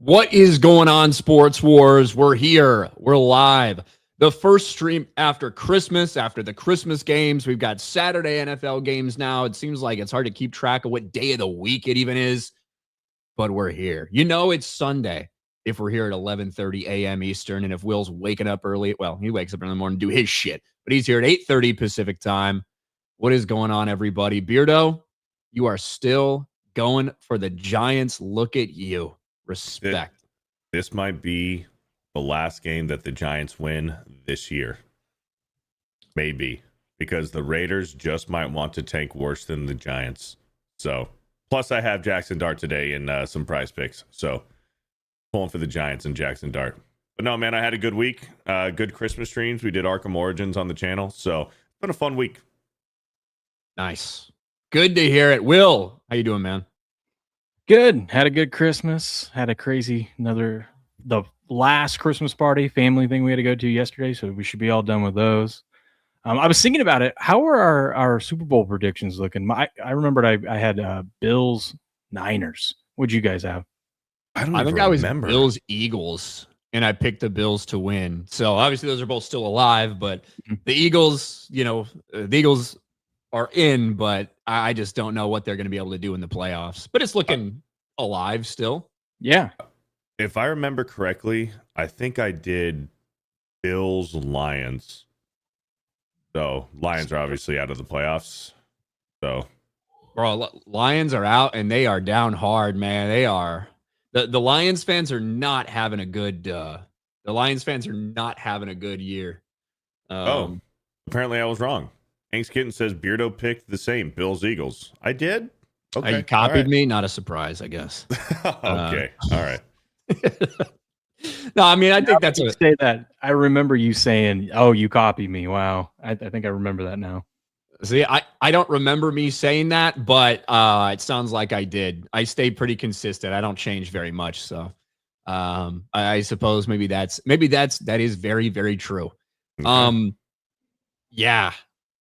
What is going on, Sports Wars? We're here. We're live. The first stream after Christmas, after the Christmas games. We've got Saturday NFL games now. It seems like it's hard to keep track of what day of the week it even is, but we're here. You know it's Sunday if we're here at 11:30 a.m. Eastern, and if Will's waking up early, well, he wakes up in the morning to do his shit, but he's here at 8:30 Pacific time. What is going on, everybody? Beardo, you are still going for the Giants. Look at you. Respect. This might be the last game that the Giants win this year. Maybe. Because the Raiders just might want to tank worse than the Giants. So, plus I have Jackson Dart today in some prize picks. So, pulling for the Giants and Jackson Dart. But no, man, I had a good week. Good Christmas streams. We did Arkham Origins on the channel. So, it's been a fun week. Nice. Good to hear it. Will, how you doing, man? Good. Had a good Christmas. Had a crazy the last Christmas party family thing we had to go to yesterday, so we should be all done with those. I was thinking about it. How are our Super Bowl predictions looking? I remembered I had Bills Niners. What'd you guys have? I think I was Bills Eagles, and I picked the Bills to win. So obviously those are both still alive, but the Eagles, the Eagles are in, but I just don't know what they're going to be able to do in the playoffs. But it's looking alive still. Yeah. If I remember correctly, I think I did Bills Lions. So Lions are obviously out of the playoffs. So, bro, Lions are out and they are down hard, man. They are. The Lions fans are not having a good. The Lions fans are not having a good year. Apparently I was wrong. Hanks Kitten says Beardo picked the same Bills Eagles. I did. Okay, you copied me. Not a surprise, I guess. Okay, all right. No, I mean I think that's a say that. I remember you saying, "Oh, you copied me." Wow, I think I remember that now. See, I don't remember me saying that, but it sounds like I did. I stayed pretty consistent. I don't change very much, so I suppose maybe that is very, very true. Okay. Yeah.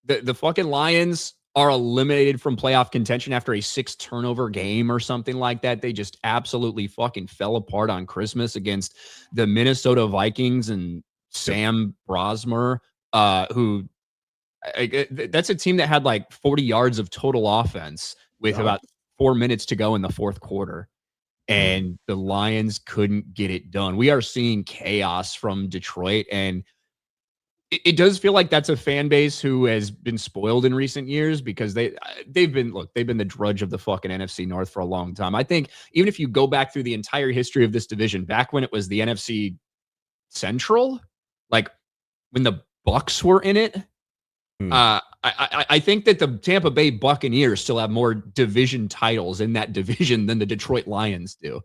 The fucking Lions are eliminated from playoff contention after a 6 turnover game or something like that. They just absolutely fucking fell apart on Christmas against the Minnesota Vikings and Sam Brosmer, who that's a team that had like 40 yards of total offense with about 4 minutes to go in the fourth quarter. And the Lions couldn't get it done. We are seeing chaos from Detroit, and it does feel like that's a fan base who has been spoiled in recent years because they've been the drudge of the fucking NFC North for a long time. I think even if you go back through the entire history of this division, back when it was the NFC Central, like when the Bucks were in it, I think that the Tampa Bay Buccaneers still have more division titles in that division than the Detroit Lions do.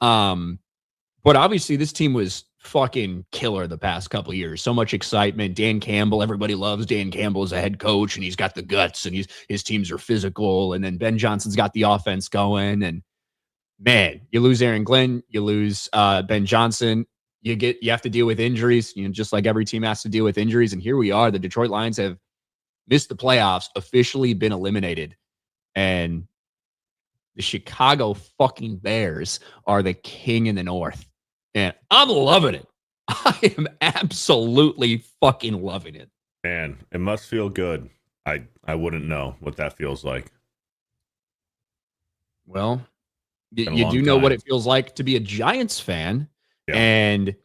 But obviously this team was fucking killer the past couple of years. So much excitement. Dan Campbell, everybody loves Dan Campbell as a head coach, and he's got the guts, and his teams are physical. And then Ben Johnson's got the offense going. And man, you lose Aaron Glenn, you lose Ben Johnson. You have to deal with injuries, just like every team has to deal with injuries. And here we are. The Detroit Lions have missed the playoffs, officially been eliminated, and the Chicago fucking Bears are the king in the North. And I'm loving it. I am absolutely fucking loving it. Man, it must feel good. I wouldn't know what that feels like. Well, you do know what it feels like to be a Giants fan. Yeah. And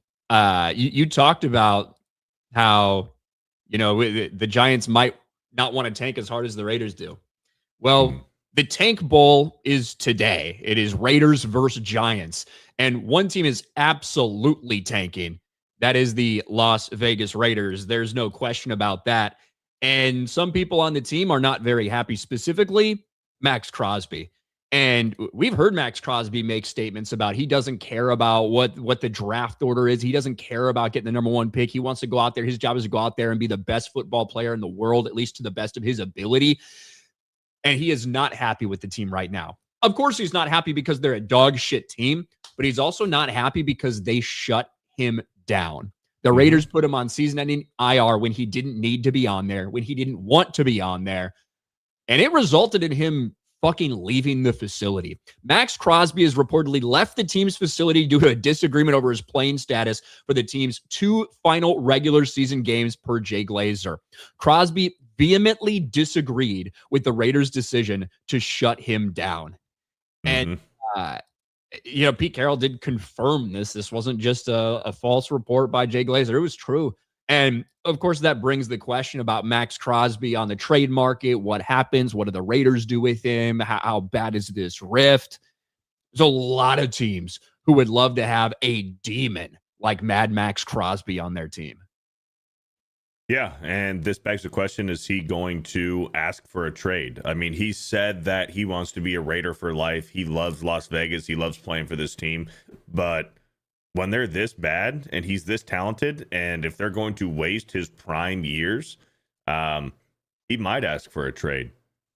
you talked about how, the Giants might not want to tank as hard as the Raiders do. Well, the Tank Bowl is today. It is Raiders versus Giants. And one team is absolutely tanking. That is the Las Vegas Raiders. There's no question about that. And some people on the team are not very happy, specifically Maxx Crosby. And we've heard Maxx Crosby make statements about he doesn't care about what the draft order is. He doesn't care about getting the number 1 pick. He wants to go out there. His job is to go out there and be the best football player in the world, at least to the best of his ability. And he is not happy with the team right now. Of course, he's not happy because they're a dog shit team, but he's also not happy because they shut him down. The Raiders put him on season-ending IR when he didn't need to be on there, when he didn't want to be on there. And it resulted in him fucking leaving the facility. Maxx Crosby has reportedly left the team's facility due to a disagreement over his playing status for the team's 2 final regular season games per Jay Glazer. Crosby vehemently disagreed with the Raiders' decision to shut him down. And, Pete Carroll did confirm this. This wasn't just a false report by Jay Glazer. It was true. And, of course, that brings the question about Maxx Crosby on the trade market. What happens? What do the Raiders do with him? How bad is this rift? There's a lot of teams who would love to have a demon like Mad Maxx Crosby on their team. Yeah, and this begs the question, is he going to ask for a trade? I mean, he said that he wants to be a Raider for life. He loves Las Vegas. He loves playing for this team. But when they're this bad and he's this talented, and if they're going to waste his prime years, he might ask for a trade.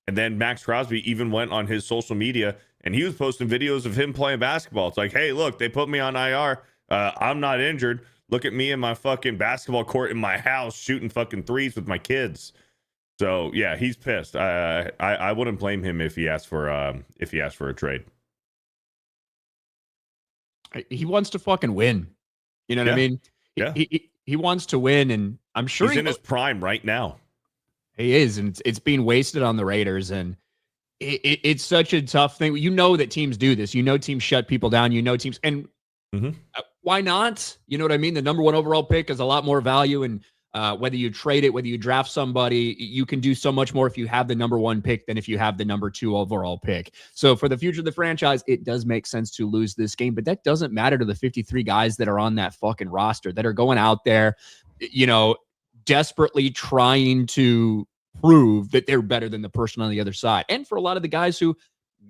And then Maxx Crosby even went on his social media, and he was posting videos of him playing basketball. It's like, hey, look, they put me on IR. I'm not injured. Look at me in my fucking basketball court in my house shooting fucking threes with my kids. So yeah, he's pissed. I wouldn't blame him if he asked for a trade. He wants to fucking win. You know what I mean? He wants to win, and I'm sure he's in his prime right now. He is, and it's being wasted on the Raiders, and it's such a tough thing. You know that teams do this. You know teams shut people down. You know teams, and why not? You know what I mean? The number 1 overall pick is a lot more value, and whether you trade it, whether you draft somebody, you can do so much more if you have the number 1 pick than if you have the number 2 overall pick. So for the future of the franchise, it does make sense to lose this game, but that doesn't matter to the 53 guys that are on that fucking roster that are going out there, desperately trying to prove that they're better than the person on the other side. And for a lot of the guys who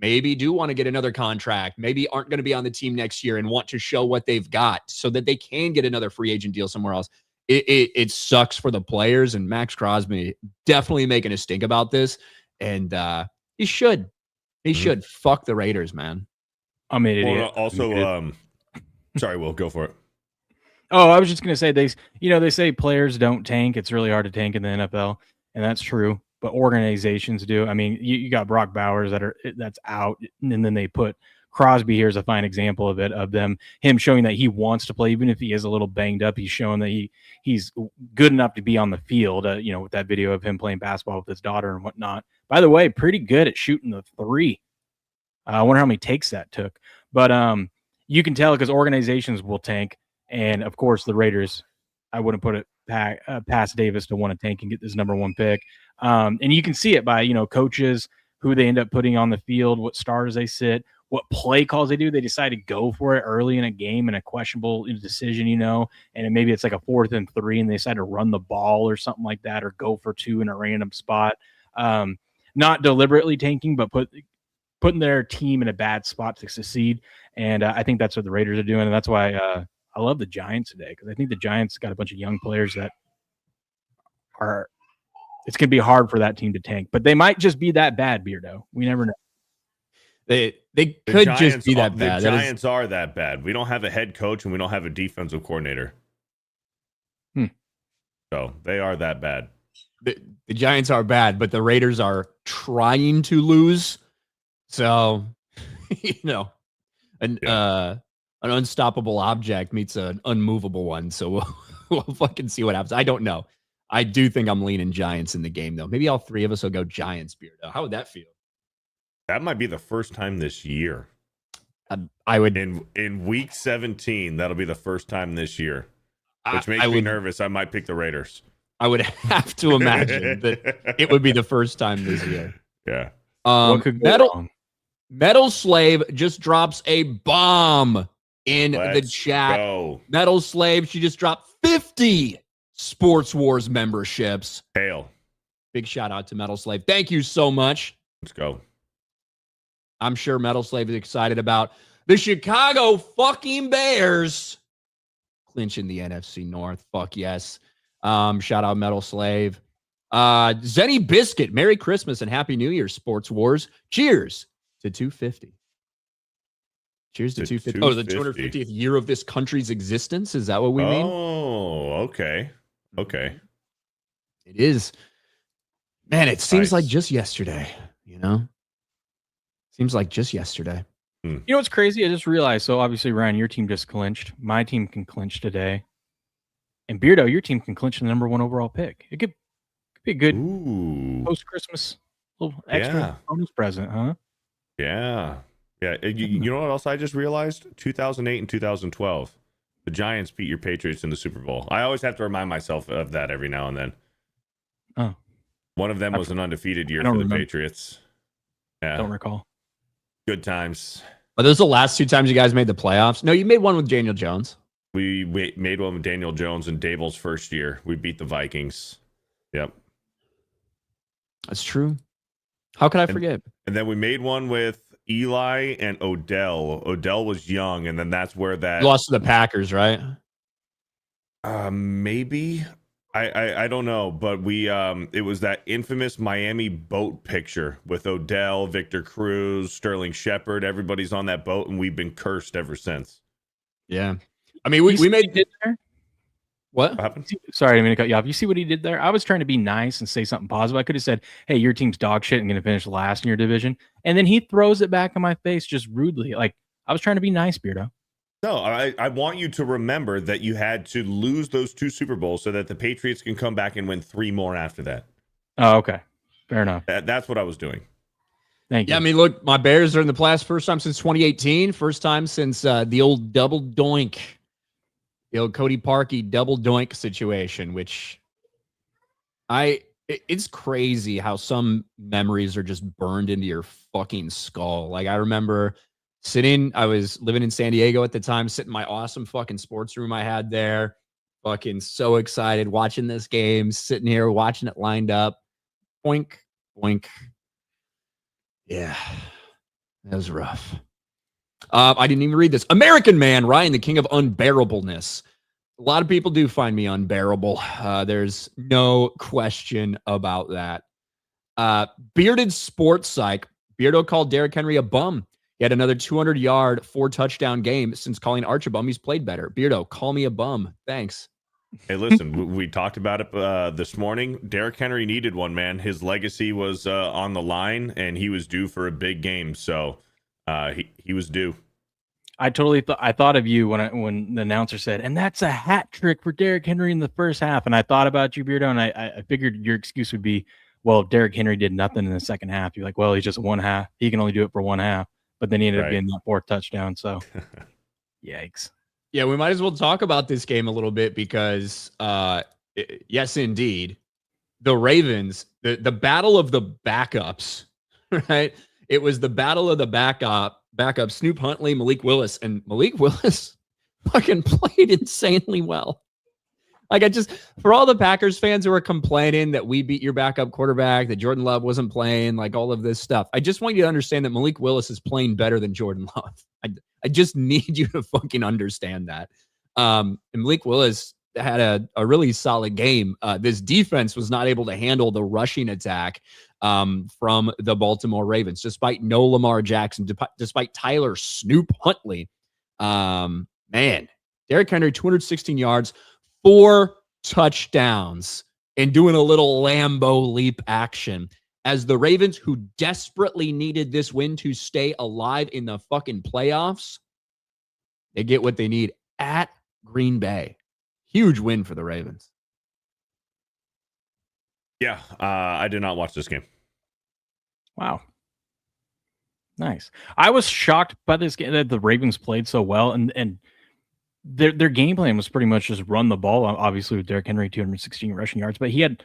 maybe do want to get another contract, maybe aren't going to be on the team next year and want to show what they've got so that they can get another free agent deal somewhere else. It sucks for the players, and Maxx Crosby definitely making a stink about this. And he should. He should. Fuck the Raiders, man. I'm an idiot. Also, sorry, Will, go for it. Oh, I was just going to say, they say players don't tank. It's really hard to tank in the NFL, and that's true. But organizations do. I mean, you got Brock Bowers that's out, and then they put Crosby here as a fine example of it, him showing that he wants to play, even if he is a little banged up. He's showing that he's good enough to be on the field. With that video of him playing basketball with his daughter and whatnot. By the way, pretty good at shooting the 3. I wonder how many takes that took. But you can tell because organizations will tank, and of course the Raiders. I wouldn't put it past Davis to want to tank and get this number 1 pick. And you can see it by, coaches, who they end up putting on the field, what stars they sit, what play calls they do. They decide to go for it early in a game in a questionable decision, and maybe it's like a 4th and 3 and they decide to run the ball or something like that, or go for 2 in a random spot. Not deliberately tanking, but putting their team in a bad spot to succeed. And I think that's what the Raiders are doing. And that's why I love the Giants today, because I think the Giants got a bunch of young players that are – it's going to be hard for that team to tank. But they might just be that bad, Beardo. We never know. They could just be that bad. The Giants are that bad. We don't have a head coach, and we don't have a defensive coordinator. So they are that bad. The Giants are bad, but the Raiders are trying to lose. So, an unstoppable object meets an unmovable one. So we'll fucking see what happens. I don't know. I do think I'm leaning Giants in the game, though. Maybe all 3 of us will go Giants, Beardo. How would that feel? That might be the first time this year. I would in week 17. That'll be the first time this year, which makes me nervous. I might pick the Raiders. I would have to imagine that it would be the first time this year. Yeah. What could go wrong? Metal Slave just drops a bomb in the chat. Go. Metal Slave, she just dropped 50 Sports Wars memberships. Hail. Big shout out to Metal Slave. Thank you so much. Let's go. I'm sure Metal Slave is excited about the Chicago fucking Bears clinching the NFC North. Fuck yes. Shout out Metal Slave. Zenny Biscuit, Merry Christmas and Happy New Year, Sports Wars. Cheers to 250. Cheers to 250. Oh, the 250th year of this country's existence. Is that what we mean? Oh, okay. Okay. It is. Man, it seems like just yesterday, Seems like just yesterday. You know what's crazy? I just realized. So obviously, Ryan, your team just clinched. My team can clinch today, and Beardo, your team can clinch the number 1 overall pick. It could be a good post-Christmas little extra bonus present, huh? Yeah. You know what else I just realized? 2008 and 2012, the Giants beat your Patriots in the Super Bowl. I always have to remind myself of that every now and then. Oh, one of them was an undefeated year for the Patriots. Yeah, don't recall. Good times. Are those the last 2 times you guys made the playoffs? No, you made one with Daniel Jones. We made one with Daniel Jones in Dable's first year. We beat the Vikings. Yep. That's true. How could I forget? And then we made one with Eli and Odell. Odell was young, and then that's where that You lost to the Packers, right? Maybe. I don't know, but we it was that infamous Miami boat picture with Odell, Victor Cruz, Sterling Shepard. Everybody's on that boat, and we've been cursed ever since. Yeah. I mean, we made it there. What happened? Sorry, I'm going to cut you off. You see what he did there? I was trying to be nice and say something positive. I could have said, hey, your team's dog shit and going to finish last in your division. And then he throws it back in my face just rudely. Like, I was trying to be nice, Beardo. No, I want you to remember that you had to lose those 2 Super Bowls so that the Patriots can come back and win 3 more after that. Oh, okay. Fair enough. That's what I was doing. Thank you. Yeah, I mean, look, my Bears are in the playoffs first time since 2018. First time since the old double doink. The old Cody Parkey double doink situation, which it's crazy how some memories are just burned into your fucking skull. Like, I remember I was living in San Diego at the time, sitting in my awesome fucking sports room I had there, fucking so excited watching this game, sitting here watching it lined up. Boink, boink. Yeah, that was rough. I didn't even read this. American Man, Ryan, the king of unbearableness. A lot of people do find me unbearable. There's no question about that. Bearded Sports Psych. Beardo called Derrick Henry a bum. He had another 200-yard, 4-touchdown game. Since calling Arch a bum, he's played better. Beardo, call me a bum. Thanks. Hey, listen, we talked about it this morning. Derrick Henry needed one, man. His legacy was on the line, and he was due for a big game. So he was due. I totally thought of you when the announcer said, and that's a hat trick for Derrick Henry in the first half. And I thought about you, Beardo, and I figured your excuse would be, well, Derrick Henry did nothing in the second half. You're like, well, he's just 1 half. He can only do it for 1 half. But then he ended up getting that 4th touchdown. So, yikes. Yeah, we might as well talk about this game a little bit because, yes, indeed, the Ravens, the battle of the backups, right? It was the battle of the backup, Snoop Huntley, Malik Willis, and Malik Willis fucking played insanely well. Like, for all the Packers fans who are complaining that we beat your backup quarterback, that Jordan Love wasn't playing, like all of this stuff, I just want you to understand that Malik Willis is playing better than Jordan Love. I just need you to fucking understand that. And Malik Willis had a really solid game. This defense was not able to handle the rushing attack from the Baltimore Ravens, despite no Lamar Jackson, despite Tyler Snoop Huntley. Man, Derrick Henry, 216 yards, 4 touchdowns, and doing a little Lambeau leap action as the Ravens, who desperately needed this win to stay alive in the fucking playoffs, they get what they need at Green Bay. Huge win for the Ravens. Yeah, I did not watch this game. Wow. Nice. I was shocked by this game that the Ravens played so well, and their game plan was pretty much just run the ball, obviously with Derrick Henry, 216 rushing yards, but he had,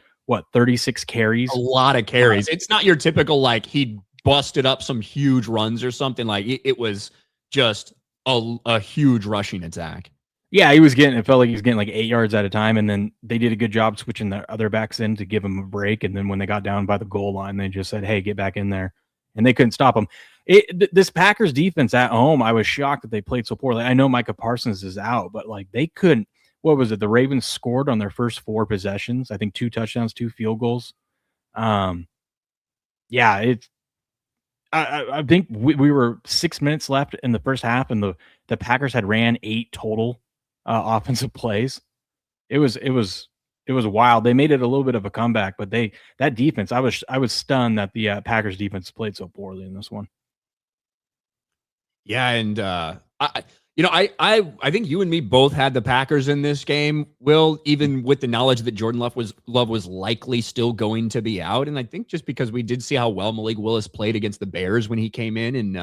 36 carries? A lot of carries. It's not your typical, like, he busted up some huge runs or something. Like, it was just a huge rushing attack. Yeah, it felt like he was getting like 8 yards at a time, and then they did a good job switching the other backs in to give him a break, and then when they got down by the goal line, they just said, hey, get back in there, and they couldn't stop him. This Packers defense at home, I was shocked that they played so poorly. I know Micah Parsons is out, but like they couldn't. What was it? The Ravens scored on their first 4 possessions. I think 2 touchdowns, 2 field goals. I think we were 6 minutes left in the first half, and the Packers had ran 8 total offensive plays. It was wild. They made it a little bit of a comeback, but that defense, I was stunned that the Packers defense played so poorly in this one. Yeah, and I think you and me both had the Packers in this game. Will, even with the knowledge that Jordan Love was likely still going to be out, and I think just because we did see how well Malik Willis played against the Bears when he came in, and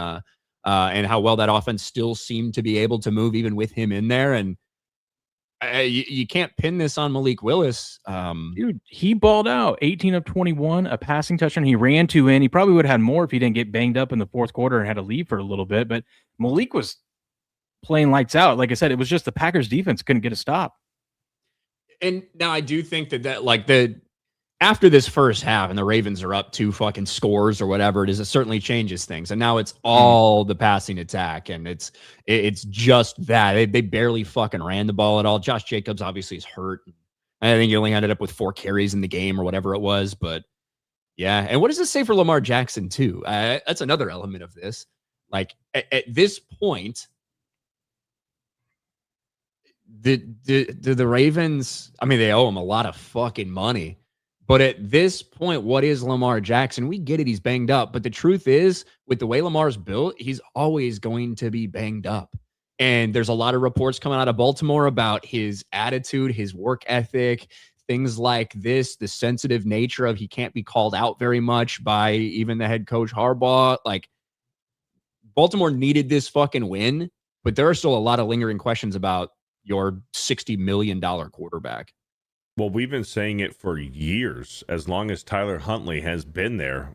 how well that offense still seemed to be able to move even with him in there, and you can't pin this on Malik Willis. Dude, he balled out 18 of 21, a passing touchdown. He ran 2 in. He probably would have had more if he didn't get banged up in the fourth quarter and had to leave for a little bit. But Malik was playing lights out. Like I said, it was just the Packers defense couldn't get a stop. And now I do think that like after this first half and the Ravens are up 2 fucking scores or whatever it is, it certainly changes things. And now it's all the passing attack, and it's just that they barely fucking ran the ball at all. Josh Jacobs obviously is hurt. I think he only ended up with 4 carries in the game or whatever it was. But yeah, and what does this say for Lamar Jackson too? That's another element of this. Like at this point, the Ravens, I mean, they owe him a lot of fucking money. But at this point, what is Lamar Jackson? We get it, he's banged up. But the truth is, with the way Lamar's built, he's always going to be banged up. And there's a lot of reports coming out of Baltimore about his attitude, his work ethic, things like this, the sensitive nature of he can't be called out very much by even the head coach Harbaugh. Like, Baltimore needed this fucking win, but there are still a lot of lingering questions about your $60 million quarterback. Well, we've been saying it for years, as long as Tyler Huntley has been there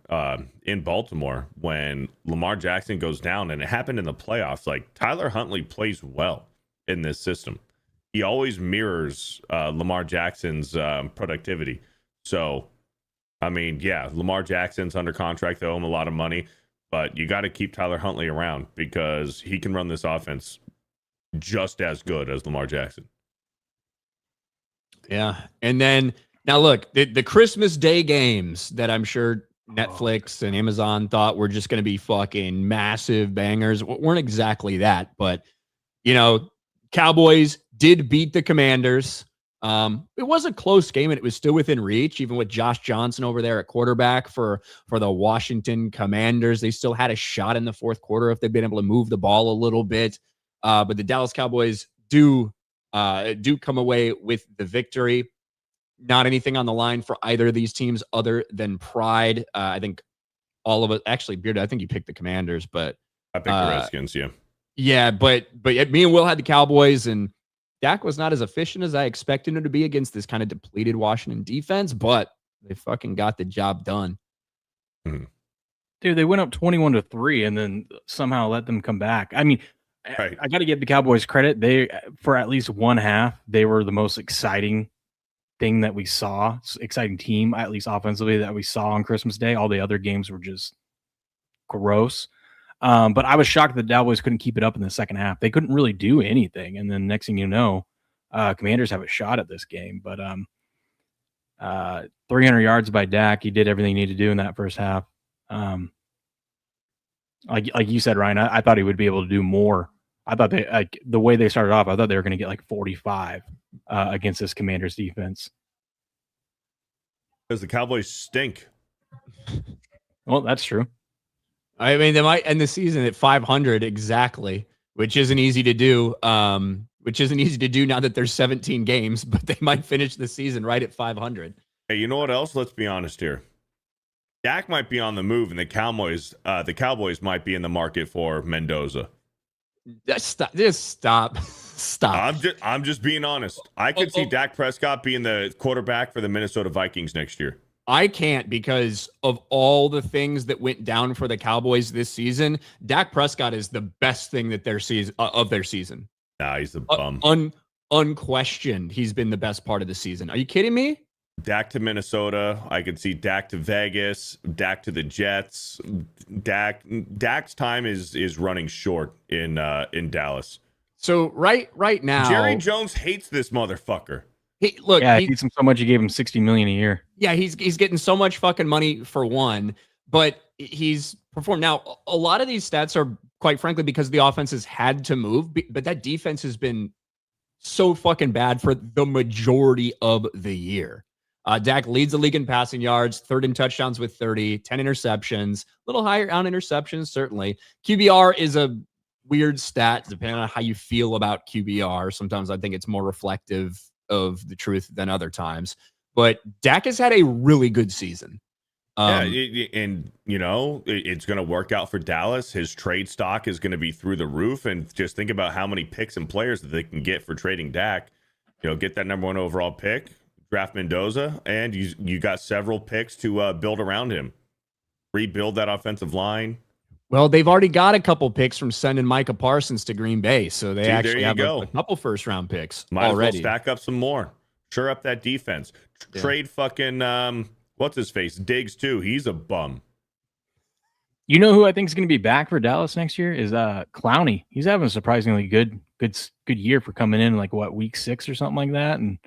in Baltimore. When Lamar Jackson goes down, and it happened in the playoffs, like Tyler Huntley plays well in this system. He always mirrors Lamar Jackson's productivity. So, I mean, yeah, Lamar Jackson's under contract. They owe him a lot of money, but you got to keep Tyler Huntley around because he can run this offense just as good as Lamar Jackson. Yeah. And then now look, the Christmas Day games that I'm sure Netflix and Amazon thought were just going to be fucking massive bangers weren't exactly that. But, Cowboys did beat the Commanders. It was a close game, and it was still within reach, even with Josh Johnson over there at quarterback for the Washington Commanders. They still had a shot in the fourth quarter if they'd been able to move the ball a little bit. But the Dallas Cowboys do come away with the victory. Not anything on the line for either of these teams other than pride. I think all of it. Actually, Beard, I think you picked the Commanders, but I picked the Redskins. Yeah. Yeah, but me and Will had the Cowboys, and Dak was not as efficient as I expected him to be against this kind of depleted Washington defense, but they fucking got the job done. Mm-hmm. Dude, they went up 21-3 and then somehow let them come back. I mean, right. I got to give the Cowboys credit. They, for at least one half, they were the most exciting thing that we saw, exciting team, at least offensively, that we saw on Christmas Day. All the other games were just gross. But I was shocked that the Cowboys couldn't keep it up in the second half. They couldn't really do anything. And then next thing you know, Commanders have a shot at this game. But 300 yards by Dak. He did everything he needed to do in that first half. Like you said, Ryan, I thought he would be able to do more. I thought the way they started off, I thought they were going to get like 45 against this Commanders defense. Because the Cowboys stink. Well, that's true. I mean, they might end the season at 500 exactly, which isn't easy to do. Which isn't easy to do now that there's 17 games, but they might finish the season right at 500. Hey, you know what else? Let's be honest here. Dak might be on the move, and the Cowboys might be in the market for Mendoza. Stop. I'm just being honest. I could see Dak Prescott being the quarterback for the Minnesota Vikings next year. I can't because of all the things that went down for the Cowboys this season. Dak Prescott is the best thing that their season. Nah, he's the bum. Unquestioned, he's been the best part of the season. Are you kidding me? Dak to Minnesota. I could see Dak to Vegas. Dak to the Jets. Dak's time is running short in Dallas. So right now, Jerry Jones hates this motherfucker. He hates him so much he gave him $60 million a year. Yeah, he's getting so much fucking money for one, but he's performed. Now, a lot of these stats are, quite frankly, because the offense has had to move, but that defense has been so fucking bad for the majority of the year. Dak leads the league in passing yards, third in touchdowns with 30, 10 interceptions, a little higher on interceptions, certainly. QBR is a weird stat depending on how you feel about QBR. Sometimes I think it's more reflective of the truth than other times. But Dak has had a really good season. And it's going to work out for Dallas. His trade stock is going to be through the roof. And just think about how many picks and players that they can get for trading Dak. Get that number 1 overall pick, draft Mendoza, and you got several picks to build around him. Rebuild that offensive line. Well, they've already got a couple picks from sending Micah Parsons to Green Bay, so they actually have a couple first-round picks already. As well stack up some more. Sure up that defense. Trade fucking what's his face? Diggs too. He's a bum. You know who I think is going to be back for Dallas next year is Clowney. He's having a surprisingly good year for coming in like week 6 or something like that, and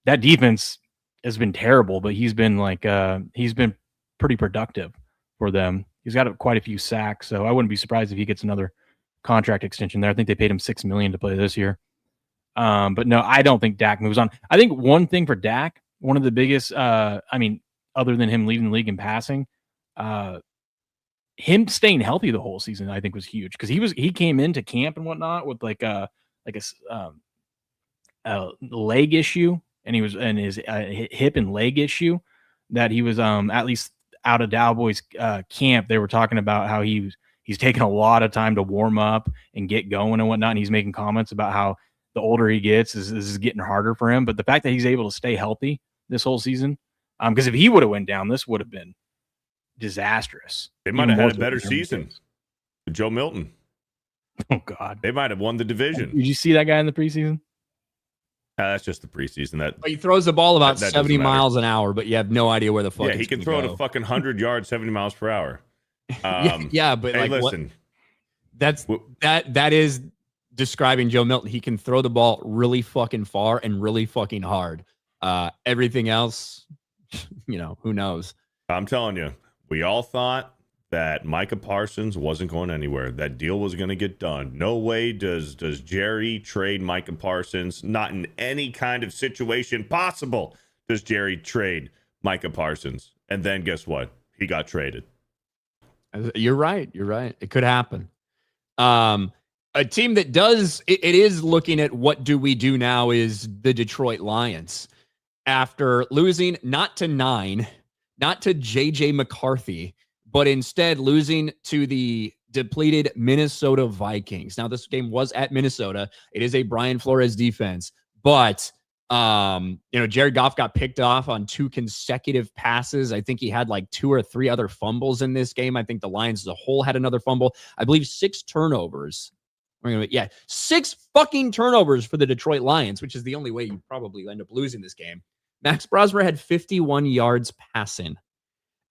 that defense has been terrible, but he's been pretty productive for them. He's got quite a few sacks, so I wouldn't be surprised if he gets another contract extension there. I think they paid him $6 million to play this year. But no, I don't think Dak moves on. I think one thing for Dak, one of the biggest, other than him leading the league in passing, him staying healthy the whole season, I think was huge because he came into camp and whatnot with a leg issue, and his hip and leg issue that he was at least out of Cowboys camp. They were talking about how he's taking a lot of time to warm up and get going and whatnot. And he's making comments about how the older he gets, this is getting harder for him. But the fact that he's able to stay healthy this whole season, because if he would have went down, this would have been disastrous. They might have had a better season. Joe Milton. Oh God, they might have won the division. Did you see that guy in the preseason? That's just the preseason. That he throws the ball about 70 miles an hour, but you have no idea where the fuck. Yeah, he can throw it a fucking 100 yards, 70 miles per hour. But hey, listen, that is describing Joe Milton. He can throw the ball really fucking far and really fucking hard. Everything else, who knows? I'm telling you, we all thought that Micah Parsons wasn't going anywhere. That deal was going to get done. No way does Jerry trade Micah Parsons. Not in any kind of situation possible does Jerry trade Micah Parsons. And then guess what? He got traded. You're right. It could happen. A team that does, it is looking at what do we do now is the Detroit Lions. After losing not to 9, not to J.J. McCarthy, but instead losing to the depleted Minnesota Vikings. Now, this game was at Minnesota. It is a Brian Flores defense, but Jared Goff got picked off on 2 consecutive passes. I think he had like 2 or 3 other fumbles in this game. I think the Lions as a whole had another fumble. I believe 6 turnovers. 6 fucking turnovers for the Detroit Lions, which is the only way you probably end up losing this game. Maxx Crosby had 51 yards passing.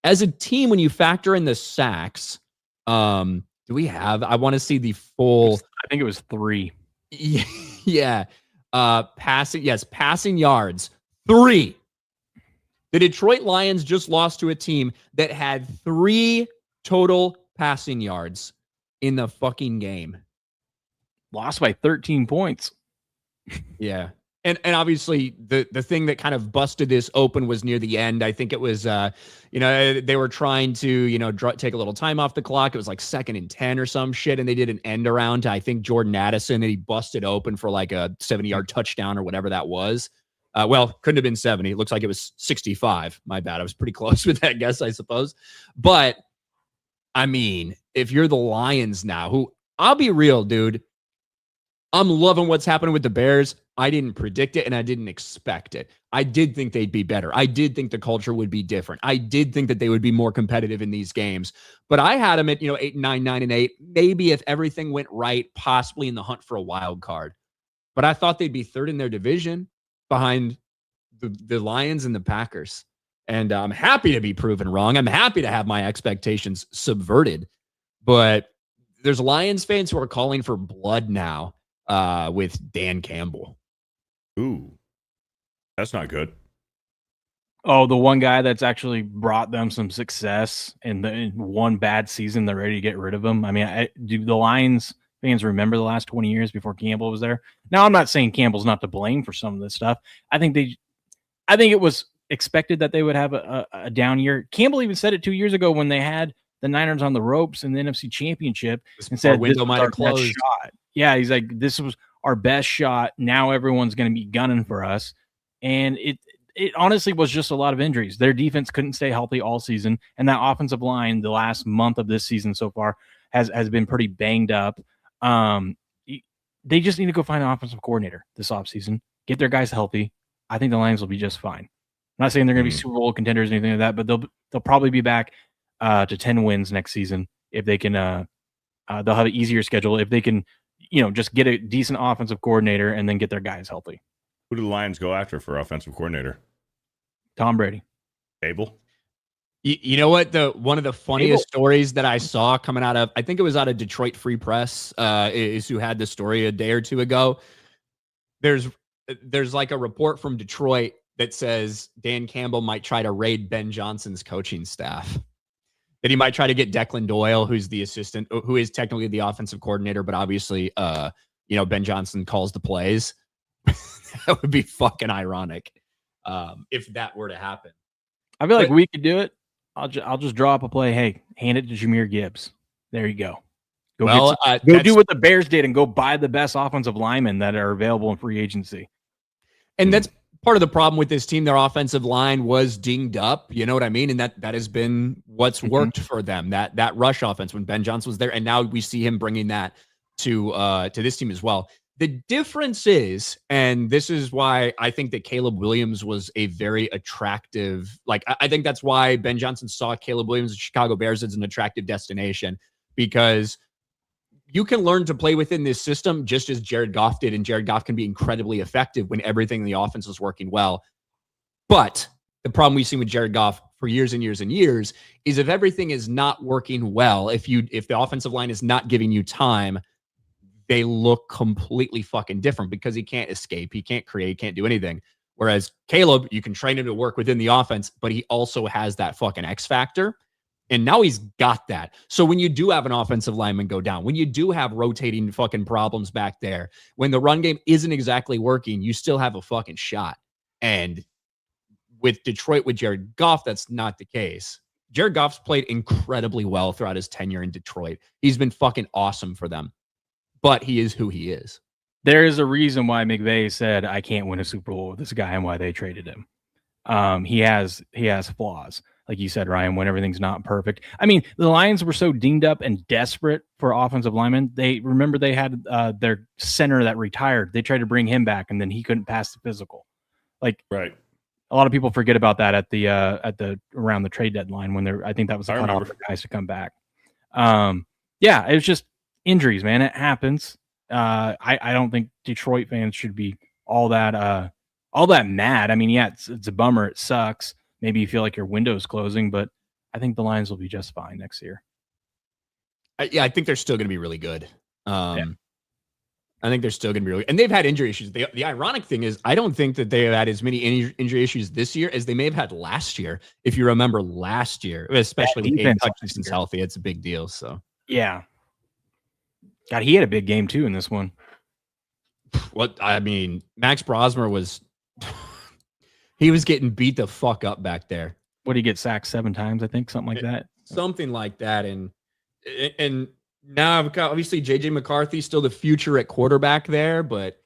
As a team, when you factor in the sacks, do we have? I want to see the full. I think it was 3. Yeah. Passing yards 3. The Detroit Lions just lost to a team that had 3 total passing yards in the fucking game. Lost by 13 points. Yeah. And obviously the thing that kind of busted this open was near the end. I think it was, they were trying to, take a little time off the clock. It was like 2nd and 10 or some shit. And they did an end around to, I think, Jordan Addison, and he busted open for like a 70-yard touchdown or whatever that was. Couldn't have been 70. It looks like it was 65. My bad. I was pretty close with that guess, I suppose. But I mean, if you're the Lions now, who I'll be real, dude, I'm loving what's happening with the Bears. I didn't predict it and I didn't expect it. I did think they'd be better. I did think the culture would be different. I did think that they would be more competitive in these games. But I had them at 8-9, 9-8. Maybe if everything went right, possibly in the hunt for a wild card. But I thought they'd be 3rd in their division behind the Lions and the Packers. And I'm happy to be proven wrong. I'm happy to have my expectations subverted. But there's Lions fans who are calling for blood now. With Dan Campbell. Ooh, that's not good. Oh, the one guy that's actually brought them some success in one bad season, they're ready to get rid of him. I mean, do the Lions fans remember the last 20 years before Campbell was there? Now, I'm not saying Campbell's not to blame for some of this stuff. I think it was expected that they would have a down year. Campbell even said it 2 years ago when they had the Niners on the ropes in the NFC Championship and Our said, window "This was might our have best closed. shot." Yeah, he's like, "This was our best shot. Now everyone's going to be gunning for us." And it honestly was just a lot of injuries. Their defense couldn't stay healthy all season, and that offensive line the last month of this season so far has been pretty banged up. They just need to go find an offensive coordinator this offseason, get their guys healthy. I think the Lions will be just fine. I'm not saying they're going to be Super Bowl contenders or anything like that, but they'll probably be back to 10 wins next season if they can. They'll have an easier schedule if they can, just get a decent offensive coordinator and then get their guys healthy. Who do the Lions go after for offensive coordinator? Tom Brady. Abel? You know what? One of the funniest stories that I saw coming out of, I think it was out of Detroit Free Press, is who had the story a day or two ago. There's like a report from Detroit that says Dan Campbell might try to raid Ben Johnson's coaching staff. That he might try to get Declan Doyle, who's the assistant, who is technically the offensive coordinator, but obviously, Ben Johnson calls the plays. That would be fucking ironic if that were to happen. I feel like we could do it. I'll just draw up a play. Hey, hand it to Jahmyr Gibbs. There you go. Go do what the Bears did and go buy the best offensive linemen that are available in free agency. And that's part of the problem with this team. Their offensive line was dinged up. You know what I mean? And that has been what's worked for them. That rush offense when Ben Johnson was there, and now we see him bringing that to this team as well. The difference is, and this is why I think that Caleb Williams was a very attractive, I think that's why Ben Johnson saw Caleb Williams and Chicago Bears as an attractive destination, because you can learn to play within this system just as Jared Goff did, and Jared Goff can be incredibly effective when everything in the offense is working well. But the problem we've seen with Jared Goff for years and years and years is if everything is not working well, if the offensive line is not giving you time, they look completely fucking different because he can't escape. He can't create, he can't do anything. Whereas Caleb, you can train him to work within the offense, but he also has that fucking X factor. And now he's got that. So when you do have an offensive lineman go down, when you do have rotating fucking problems back there, when the run game isn't exactly working, you still have a fucking shot. And with Detroit, with Jared Goff, that's not the case. Jared Goff's played incredibly well throughout his tenure in Detroit. He's been fucking awesome for them. But he is who he is. There is a reason why McVay said, I can't win a Super Bowl with this guy, and why they traded him. He has flaws. Like you said, Ryan, when everything's not perfect. I mean, the Lions were so dinged up and desperate for offensive linemen. They had their center that retired. They tried to bring him back, and then he couldn't pass the physical. Right. A lot of people forget about that at the around the trade deadline when I think that was the cutoff for guys to come back. It was just injuries, man. It happens. I don't think Detroit fans should be all that mad. I mean, yeah, it's a bummer. It sucks. Maybe you feel like your window's closing, but I think the Lions will be just fine next year. I think they're still going to be really good. I think they're still going to be really, and they've had injury issues. The ironic thing is, I don't think that they have had as many injury issues this year as they may have had last year. If you remember last year, especially with Aiden Hutchinson's healthy, it's a big deal. So yeah. God, he had a big game too in this one. Maxx Crosby was he was getting beat the fuck up back there. What did he get sacked 7 times? I think something like that. Something like that. And now I've got obviously JJ McCarthy still the future at quarterback there, but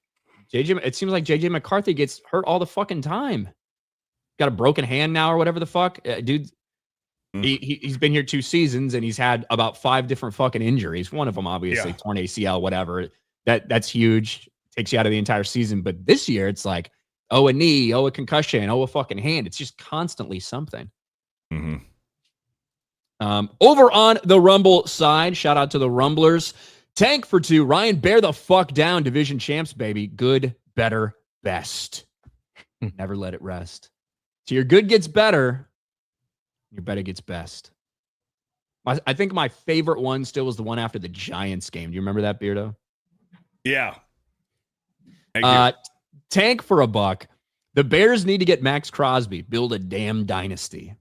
it seems like JJ McCarthy gets hurt all the fucking time. Got a broken hand now or whatever the fuck, dude. He's been here 2 seasons and he's had about 5 different fucking injuries. One of them, obviously, torn ACL, whatever. That's huge. Takes you out of the entire season. But this year, it's like, a knee, a concussion, a fucking hand. It's just constantly something. Over on the Rumble side, shout out to the Rumblers. Tank for 2. Ryan, bear the fuck down. Division champs, baby. Good, better, best. Never let it rest. So your good gets better. Your better gets best. I think my favorite one still was the one after the Giants game. Do you remember that, Beardo? Yeah. Tank for a buck. The Bears need to get Maxx Crosby. Build a damn dynasty.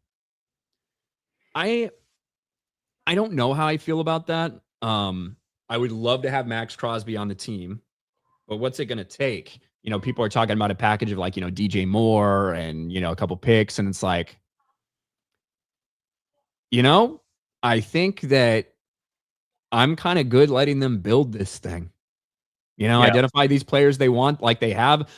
I don't know how I feel about that. I would love to have Maxx Crosby on the team, but what's it going to take? People are talking about a package of DJ Moore and, a couple picks, and it's like, I think that I'm kind of good letting them build this thing. Identify these players they want, like they have.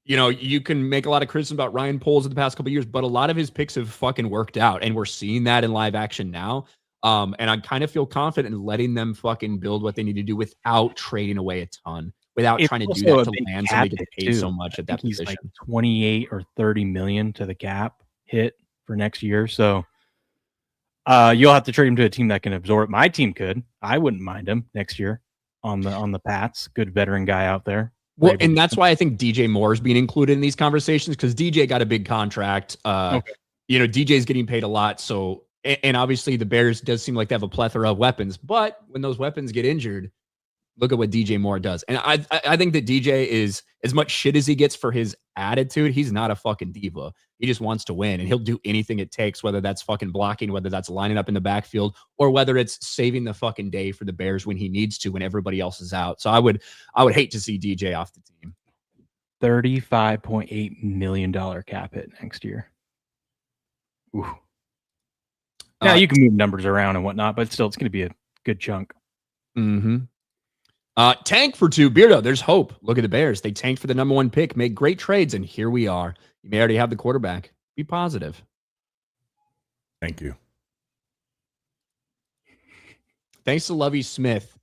You can make a lot of criticism about Ryan Poles in the past couple of years, but a lot of his picks have fucking worked out, and we're seeing that in live action now. And I kind of feel confident in letting them fucking build what they need to do without trading away a ton, without trying to do that to land somebody to get paid so much at that position. He's like 28 or 30 million to the cap hit for next year. So you'll have to trade him to a team that can absorb it. My team could. I wouldn't mind him next year on the Pats. Good veteran guy out there. Well, and that's why I think DJ Moore is being included in these conversations, because DJ got a big contract. DJ's getting paid a lot. So, and obviously the Bears does seem like they have a plethora of weapons, but when those weapons get injured, look at what DJ Moore does. And I think that DJ is, as much shit as he gets for his attitude, he's not a fucking diva. He just wants to win, and he'll do anything it takes, whether that's fucking blocking, whether that's lining up in the backfield, or whether it's saving the fucking day for the Bears when he needs to, when everybody else is out. So I would hate to see DJ off the team. $35.8 million cap hit next year. Ooh. Now you can move numbers around and whatnot, but still, it's going to be a good chunk. Mm-hmm. Tank for 2. Beardo, there's hope. Look at the Bears. They tanked for the number 1 pick, made great trades, and here we are. You may already have the quarterback. Be positive. Thank you. Thanks to Lovie Smith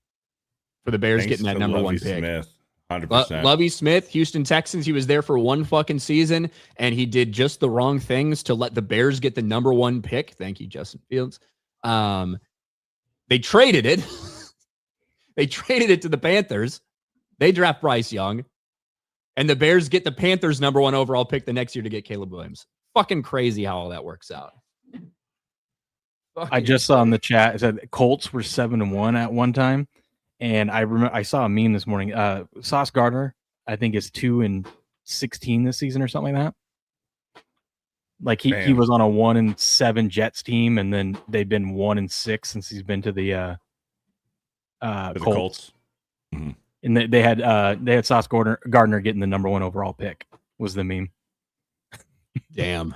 for the Bears getting that number 1 pick. Smith, 100%. Lovie Smith, Houston Texans. He was there for 1 fucking season, and he did just the wrong things to let the Bears get the number 1 pick. Thank you, Justin Fields. They traded it. They traded it to the Panthers. They draft Bryce Young. And the Bears get the Panthers number 1 overall pick the next year to get Caleb Williams. Fucking crazy how all that works out. I just saw in the chat, it said Colts were 7-1 at one time. And I remember I saw a meme this morning. Sauce Gardner, I think, is 2-16 this season or something like that. Like he was on a 1-7 Jets team, and then they've been 1-6 since he's been to the Colts. Mm-hmm. And they had Sauce Gardner getting the number 1 overall pick was the meme. Damn.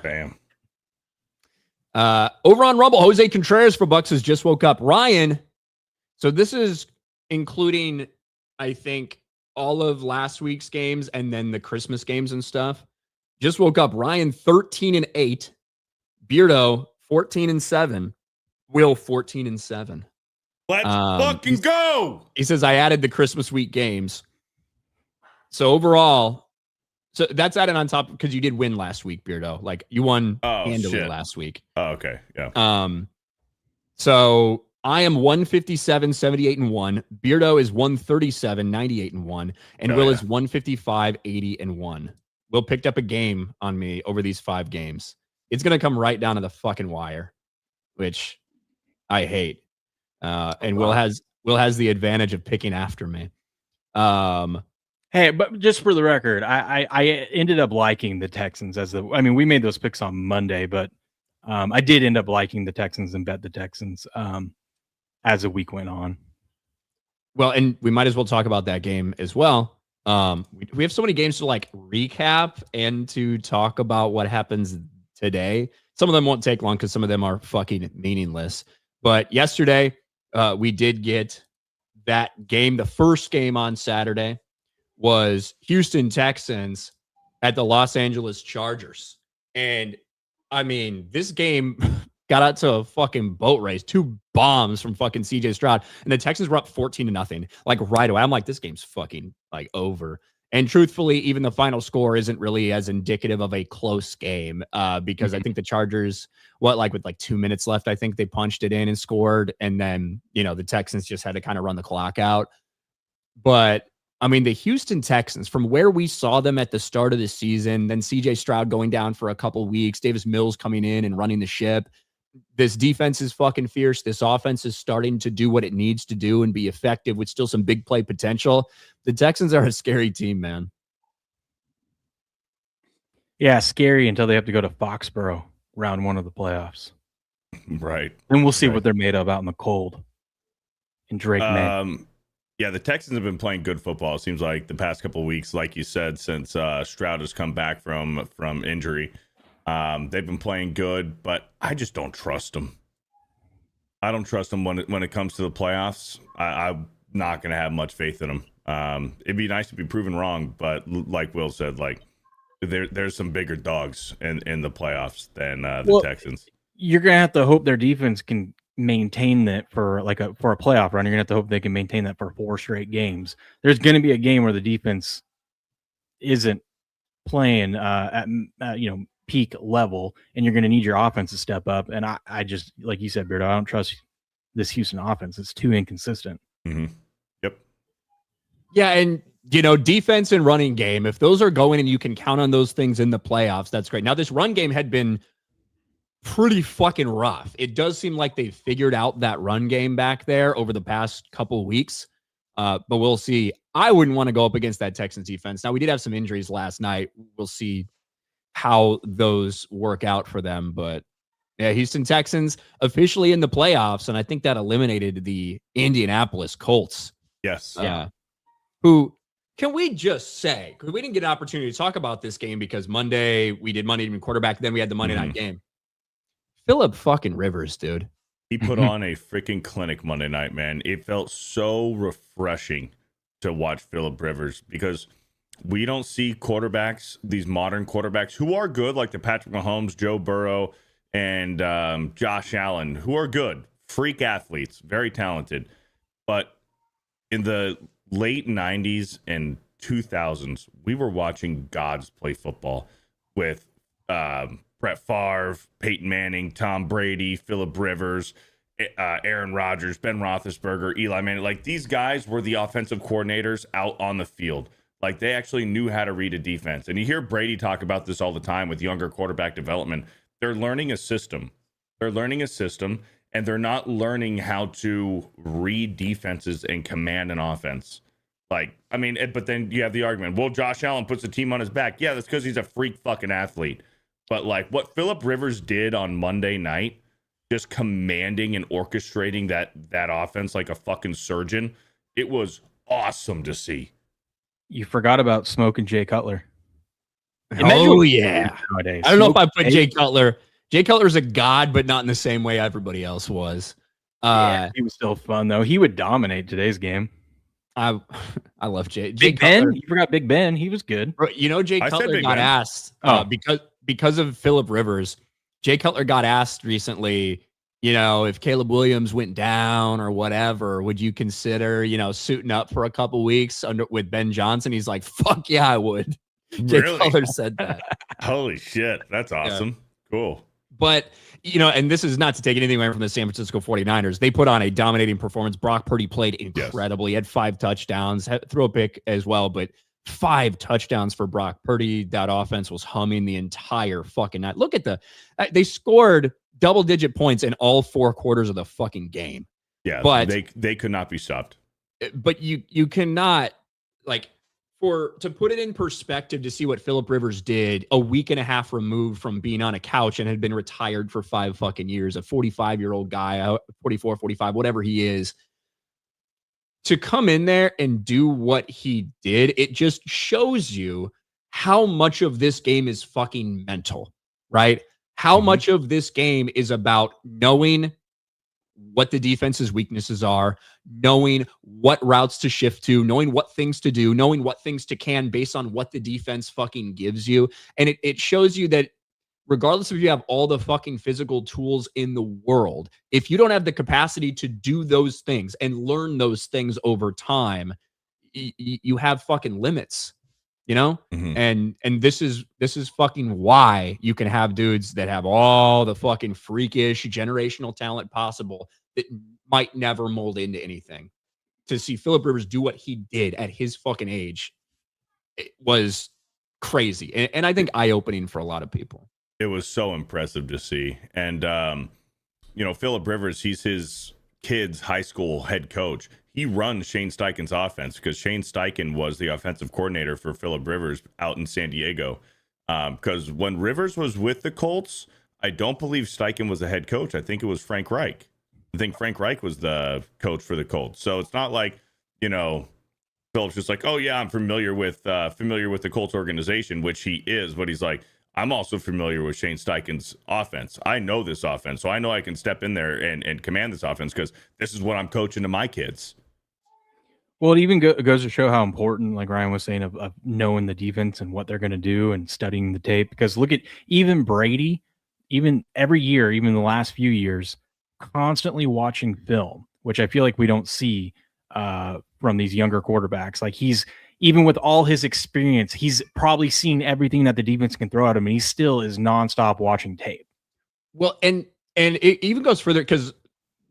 Over on Rumble, Jose Contreras for Bucks has just woke up. Ryan, so this is including, I think, all of last week's games and then the Christmas games and stuff. Just woke up. Ryan 13-8, Beardo 14-7, Will 14-7. Let's fucking go. He says, I added the Christmas week games. So overall, so that's added on top because you did win last week, Beardo. Like you won handily last week. Oh, okay. Yeah. So I am 157, 78-1. Beardo is 137, 98-1. And Will is 155, 80-1. Will picked up a game on me over these 5 games. It's going to come right down to the fucking wire, which I hate. And Will has the advantage of picking after me. Hey, but just for the record, I ended up liking the Texans we made those picks on Monday, but I did end up liking the Texans and bet the Texans as the week went on. Well, and we might as well talk about that game as well. We have so many games to like recap and to talk about what happens today. Some of them won't take long because some of them are fucking meaningless. But yesterday, we did get that game. The first game on Saturday was Houston Texans at the Los Angeles Chargers. And I mean, this game got out to a fucking boat race. 2 bombs from fucking CJ Stroud. And the Texans were up 14-0, like right away. I'm like, this game's fucking like over. And truthfully, even the final score isn't really as indicative of a close game because I think the Chargers, with 2 minutes left, I think they punched it in and scored. And then, the Texans just had to kind of run the clock out. But I mean, the Houston Texans, from where we saw them at the start of the season, then CJ Stroud going down for a couple weeks, Davis Mills coming in and running the ship. This defense is fucking fierce. This offense is starting to do what it needs to do and be effective with still some big play potential. The Texans are a scary team, man. Yeah, scary until they have to go to Foxborough round 1 of the playoffs. Right. And we'll see what they're made of out in the cold. In Drake, May. Yeah, the Texans have been playing good football. It seems like the past couple of weeks, like you said, since Stroud has come back from injury. They've been playing good, but I just don't trust them. I don't trust them when it comes to the playoffs. I'm not going to have much faith in them. It'd be nice to be proven wrong, but like Will said, like there's some bigger dogs in the playoffs than the Texans. You're gonna have to hope their defense can maintain that for a playoff run. You're gonna have to hope they can maintain that for 4 straight games. There's gonna be a game where the defense isn't playing at peak level, and you're gonna need your offense to step up. And I just, like you said, Beardo, I don't trust this Houston offense. It's too inconsistent. Mm-hmm. Yep. Yeah, and defense and running game, if those are going and you can count on those things in the playoffs, that's great. Now, this run game had been pretty fucking rough. It does seem like they figured out that run game back there over the past couple weeks, but we'll see. I wouldn't want to go up against that Texans defense. Now, we did have some injuries last night. We'll see how those work out for them, but yeah, Houston Texans officially in the playoffs, and I think that eliminated the Indianapolis Colts. Yes. Who, can we just say, because we didn't get an opportunity to talk about this game because Monday we did Monday evening quarterback, then we had the Monday night game. Phillip fucking Rivers, dude. He put on a freaking clinic Monday night, man. It felt so refreshing to watch Phillip Rivers because we don't see quarterbacks, these modern quarterbacks who are good, like the Patrick Mahomes, Joe Burrow, and Josh Allen, who are good, freak athletes, very talented. But in the late 90s and 2000s, we were watching gods play football with Brett Favre, Peyton Manning, Tom Brady, Phillip Rivers, Aaron Rodgers, Ben Roethlisberger, Eli Manning. Like, these guys were the offensive coordinators out on the field. Like, they actually knew how to read a defense. And you hear Brady talk about this all the time with younger quarterback development. They're learning a system. And they're not learning how to read defenses and command an offense. Like, I mean, but then you have the argument, well, Josh Allen puts the team on his back. Yeah, that's because he's a freak fucking athlete. But like what Phillip Rivers did on Monday night, just commanding and orchestrating that offense like a fucking surgeon, it was awesome to see. You forgot about Smoking Jay Cutler. Oh, yeah. Nowadays. I don't know if I put Jay Cutler. Jay Cutler's a god, but not in the same way everybody else was. He was still fun, though. He would dominate today's game. I love Jay. Big Ben? You forgot Big Ben. He was good. Jay Cutler got asked because of Phillip Rivers. Jay Cutler got asked recently, if Caleb Williams went down or whatever, would you consider, suiting up for a couple weeks with Ben Johnson? He's like, fuck yeah, I would. Jay Cutler said that. Holy shit. That's awesome. Yeah. Cool. But, and this is not to take anything away from the San Francisco 49ers. They put on a dominating performance. Brock Purdy played incredibly. He had 5 touchdowns, threw a pick as well, but 5 touchdowns for Brock Purdy. That offense was humming the entire fucking night. Look at they scored double-digit points in all 4 quarters of the fucking game. Yeah, but they could not be stopped. But you cannot, to put it in perspective, to see what Phillip Rivers did a week and a half removed from being on a couch and had been retired for 5 fucking years, a 45-year-old guy, 44, 45, whatever he is, to come in there and do what he did, it just shows you how much of this game is fucking mental, right? How much of this game is about knowing what the defense's weaknesses are, knowing what routes to shift to, knowing what things to do, knowing what things to can based on what the defense fucking gives you. And it shows you that regardless if you have all the fucking physical tools in the world, if you don't have the capacity to do those things and learn those things over time, you have fucking limits, And this is fucking why you can have dudes that have all the fucking freakish generational talent possible that might never mold into anything. To see Phillip Rivers do what he did at his fucking age, it was crazy. And I think eye-opening for a lot of people. It was so impressive to see. And, Phillip Rivers, he's his kid's high school head coach. He runs Shane Steichen's offense because Shane Steichen was the offensive coordinator for Phillip Rivers out in San Diego. Because when Rivers was with the Colts, I don't believe Steichen was the head coach. I think it was Frank Reich. I think Frank Reich was the coach for the Colts. So it's not like, Phillip's just like, oh yeah, I'm familiar with the Colts organization, which he is. But he's like, I'm also familiar with Shane Steichen's offense. I know this offense, so I know I can step in there and command this offense because this is what I'm coaching to my kids. Well, it even goes to show how important, like Ryan was saying, of knowing the defense and what they're going to do and studying the tape. Because look at even Brady, even every year, even the last few years, constantly watching film, which I feel like we don't see from these younger quarterbacks. Like he's even with all his experience, he's probably seen everything that the defense can throw at him, and he still is nonstop watching tape. Well, and it even goes further because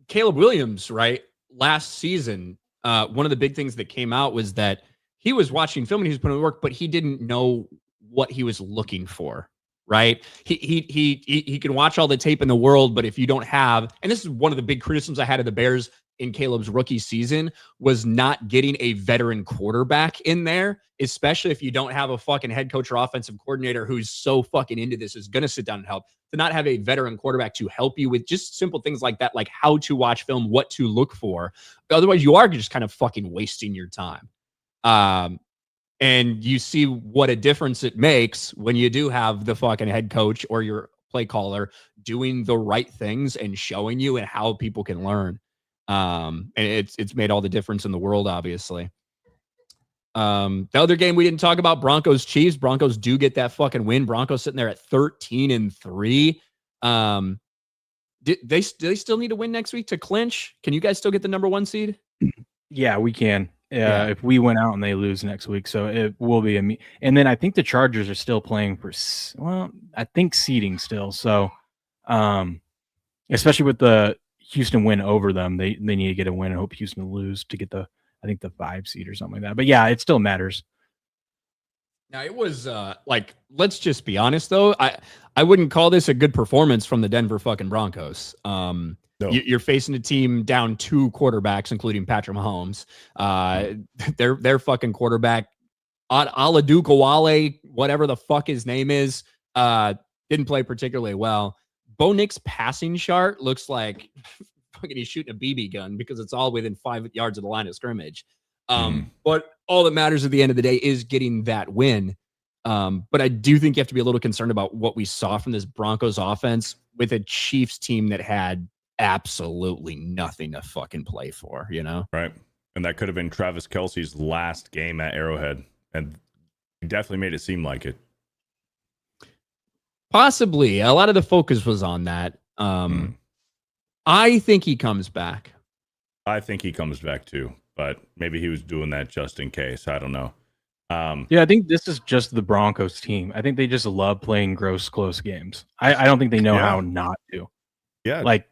Caleb Williams, right, last season, one of the big things that came out was that he was watching film and he was putting in work, but he didn't know what he was looking for, right? He can watch all the tape in the world, but if you don't have, and this is one of the big criticisms I had of the Bears in Caleb's rookie season, was not getting a veteran quarterback in there, especially if you don't have a fucking head coach or offensive coordinator who's so fucking into this, is going to sit down and help. To not have a veteran quarterback to help you with just simple things like that, like how to watch film, what to look for. Otherwise, you are just kind of fucking wasting your time. And you see what a difference it makes when you do have the fucking head coach or your play caller doing the right things and showing you and how people can learn. And it's made all the difference in the world, obviously. The other game we didn't talk about, Broncos Chiefs. Broncos do get that fucking win. Broncos sitting there at 13-3. Do they still need to win next week to clinch? Can you guys still get the number 1 seed? Yeah, we can. If we went out and they lose next week, so it will be and then I think the Chargers are still playing for, well, I think seeding still. So, especially with the Houston win over them, they need to get a win and hope Houston lose to get the 5 seed or something like that. But yeah, it still matters. Now it was like, let's just be honest though. I wouldn't call this a good performance from the Denver fucking Broncos. No. You're facing a team down 2 quarterbacks, including Patrick Mahomes. Their fucking quarterback, Aladuke, whatever the fuck his name is, didn't play particularly well. Bo Nix's passing chart looks like fucking he's shooting a BB gun because it's all within 5 yards of the line of scrimmage. But all that matters at the end of the day is getting that win. But I do think you have to be a little concerned about what we saw from this Broncos offense with a Chiefs team that had absolutely nothing to fucking play for, you know? Right. And that could have been Travis Kelce's last game at Arrowhead. And he definitely made it seem like it. Possibly. A lot of the focus was on that. I think he comes back. I think he comes back too, but maybe he was doing that just in case. I don't know. Yeah, I think this is just the Broncos team. I think they just love playing close games. I don't think they know how not to. Yeah. Like,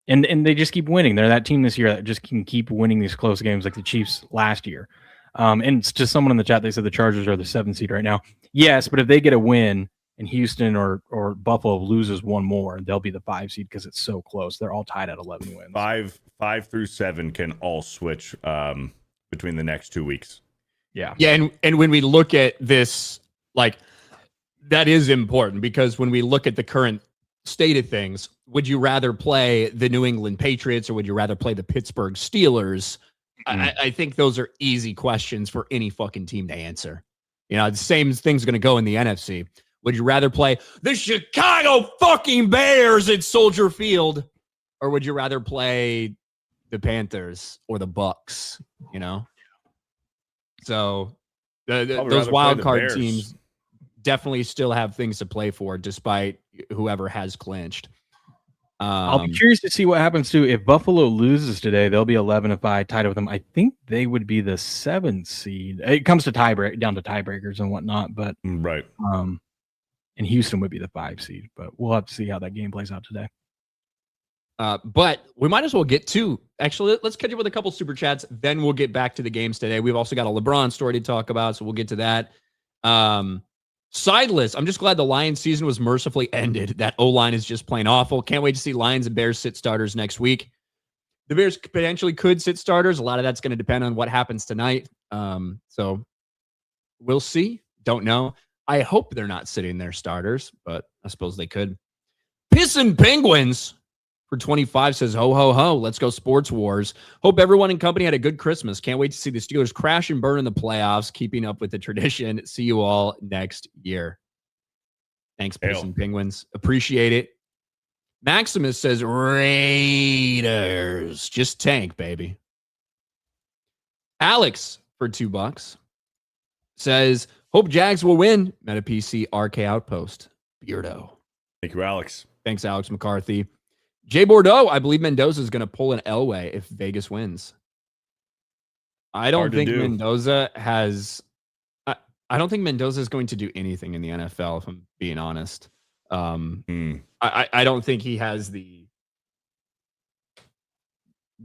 and they just keep winning. They're that team this year that just can keep winning these close games like the Chiefs last year. And to someone in the chat, they said the Chargers are the 7th seed right now. Yes, but if they get a win and Houston or Buffalo loses one more, they'll be the 5 seed because it's so close. They're all tied at 11 wins. 5 through 7 can all switch between the next 2 weeks. Yeah. Yeah. And when we look at this, like, that is important because when we look at the current state of things, would you rather play the New England Patriots or would you rather play the Pittsburgh Steelers? I think those are easy questions for any fucking team to answer. You know, the same thing's going to go in the NFC. Would you rather play the Chicago fucking Bears at Soldier Field, or would you rather play the Panthers or the Bucks? You know, so those wild card teams definitely still have things to play for, despite whoever has clinched. I'll be curious to see what happens too. If Buffalo loses today, they'll be 11 if I tied with them. I think they would be the 7th seed. It comes to down to tiebreakers and whatnot, but right. And Houston would be the 5 seed, but we'll have to see how that game plays out today. But we might as well get to, actually, let's catch up with a couple super chats. Then we'll get back to the games today. We've also got a LeBron story to talk about, so we'll get to that. Sideless. I'm just glad the Lions season was mercifully ended. That O-line is just plain awful. Can't wait to see Lions and Bears sit starters next week. The Bears potentially could sit starters. A lot of that's going to depend on what happens tonight. So we'll see. Don't know. I hope they're not sitting their starters, but I suppose they could. Pissin' Penguins for 25 says, ho, ho, ho. Let's go Sports Wars. Hope everyone in company had a good Christmas. Can't wait to see the Steelers crash and burn in the playoffs, keeping up with the tradition. See you all next year. Thanks, Hail. Pacing Penguins. Appreciate it. Maximus says Raiders. Just tank, baby. Alex for $2 says, hope Jags will win. Meta PC RK Outpost. Beardo. Thank you, Alex. Thanks, Alex McCarthy. Jay Bordeaux, I believe Mendoza is going to pull an Elway if Vegas wins. I don't think Mendoza has. I don't think Mendoza is going to do anything in the NFL, if I'm being honest. I don't think he has the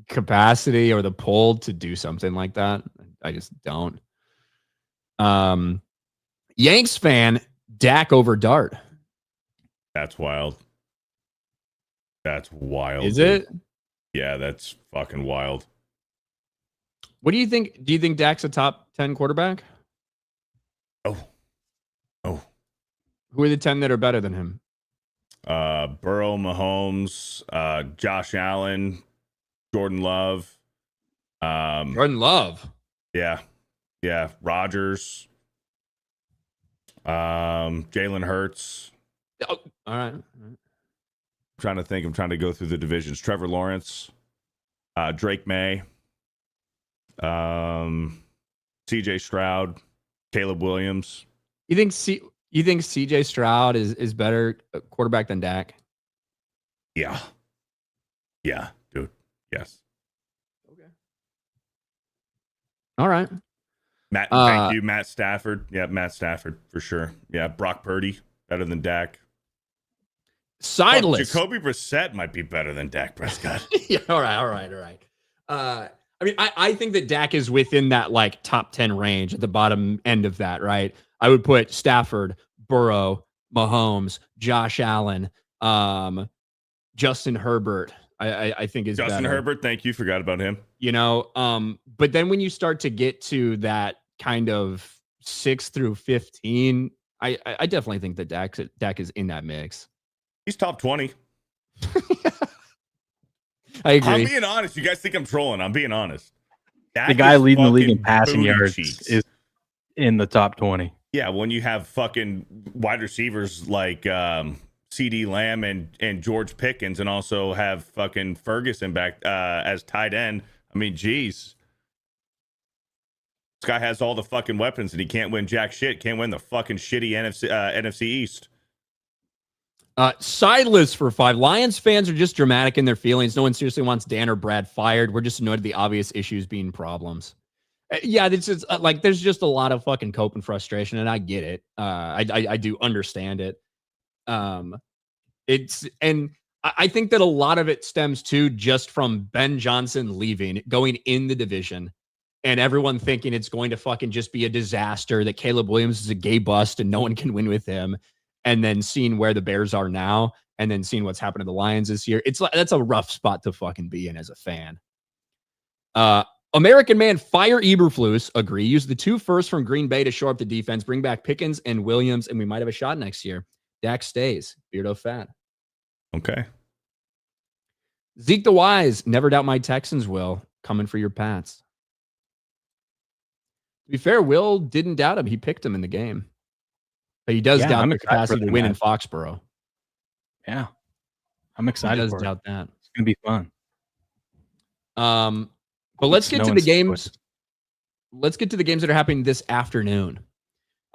capacity or the pull to do something like that. I just don't. Yanks fan, Dak over Dart. That's wild. That's wild. Is it? Yeah, that's fucking wild. What do you think? Do you think Dak's a top 10 quarterback? Oh. Who are the 10 that are better than him? Burrow, Mahomes, Josh Allen, Jordan Love. Jordan Love. Yeah. Rodgers. Jalen Hurts. Oh, all right. I'm trying to think. I'm trying to go through the divisions. Trevor Lawrence, Drake May, CJ Stroud, Caleb Williams. You think CJ Stroud is better quarterback than Dak? Yeah, dude. Yes. Okay. All right. Thank you, Matt Stafford. Yeah, Matt Stafford for sure. Yeah, Brock Purdy better than Dak. Sideless. Jacoby Brissett might be better than Dak Prescott. Yeah, all right. I mean, I think that Dak is within that like top 10 range at the bottom end of that, right? I would put Stafford, Burrow, Mahomes, Josh Allen, Justin Herbert. I think is Justin better. Herbert. Thank you. Forgot about him. You know, but then when you start to get to that kind of 6 through 15, I definitely think that Dak is in that mix. He's top 20. I agree. I'm being honest. You guys think I'm trolling? I'm being honest. The guy leading the league in passing yards is in the top 20. Yeah, when you have fucking wide receivers like CeeDee Lamb and George Pickens, and also have fucking Ferguson back as tight end. I mean, geez. This guy has all the fucking weapons, and he can't win jack shit. Can't win the fucking shitty NFC East. Sideless for 5. Lions fans are just dramatic in their feelings. No one seriously wants Dan or Brad fired. We're just annoyed at the obvious issues being problems. Yeah, this is like there's just a lot of fucking cope and frustration, and I get it. I do understand it. I think that a lot of it stems too just from Ben Johnson leaving, going in the division, and everyone thinking it's going to fucking just be a disaster, that Caleb Williams is a gay bust and no one can win with him. And then seeing where the Bears are now, and then seeing what's happened to the Lions this year, that's a rough spot to fucking be in as a fan. American man, fire Eberflus. Agree. Use the 2 firsts from Green Bay to shore up the defense. Bring back Pickens and Williams, and we might have a shot next year. Dak stays. Beardo fat. Okay. Zeke the Wise. Never doubt my Texans will. Coming for your Pats. To be fair, Will didn't doubt him. He picked him in the game. But he does doubt the capacity to win in Foxborough. Yeah. I'm excited he does for doubt it. That. It's going to be fun. But let's get to the games. Let's get to the games that are happening this afternoon.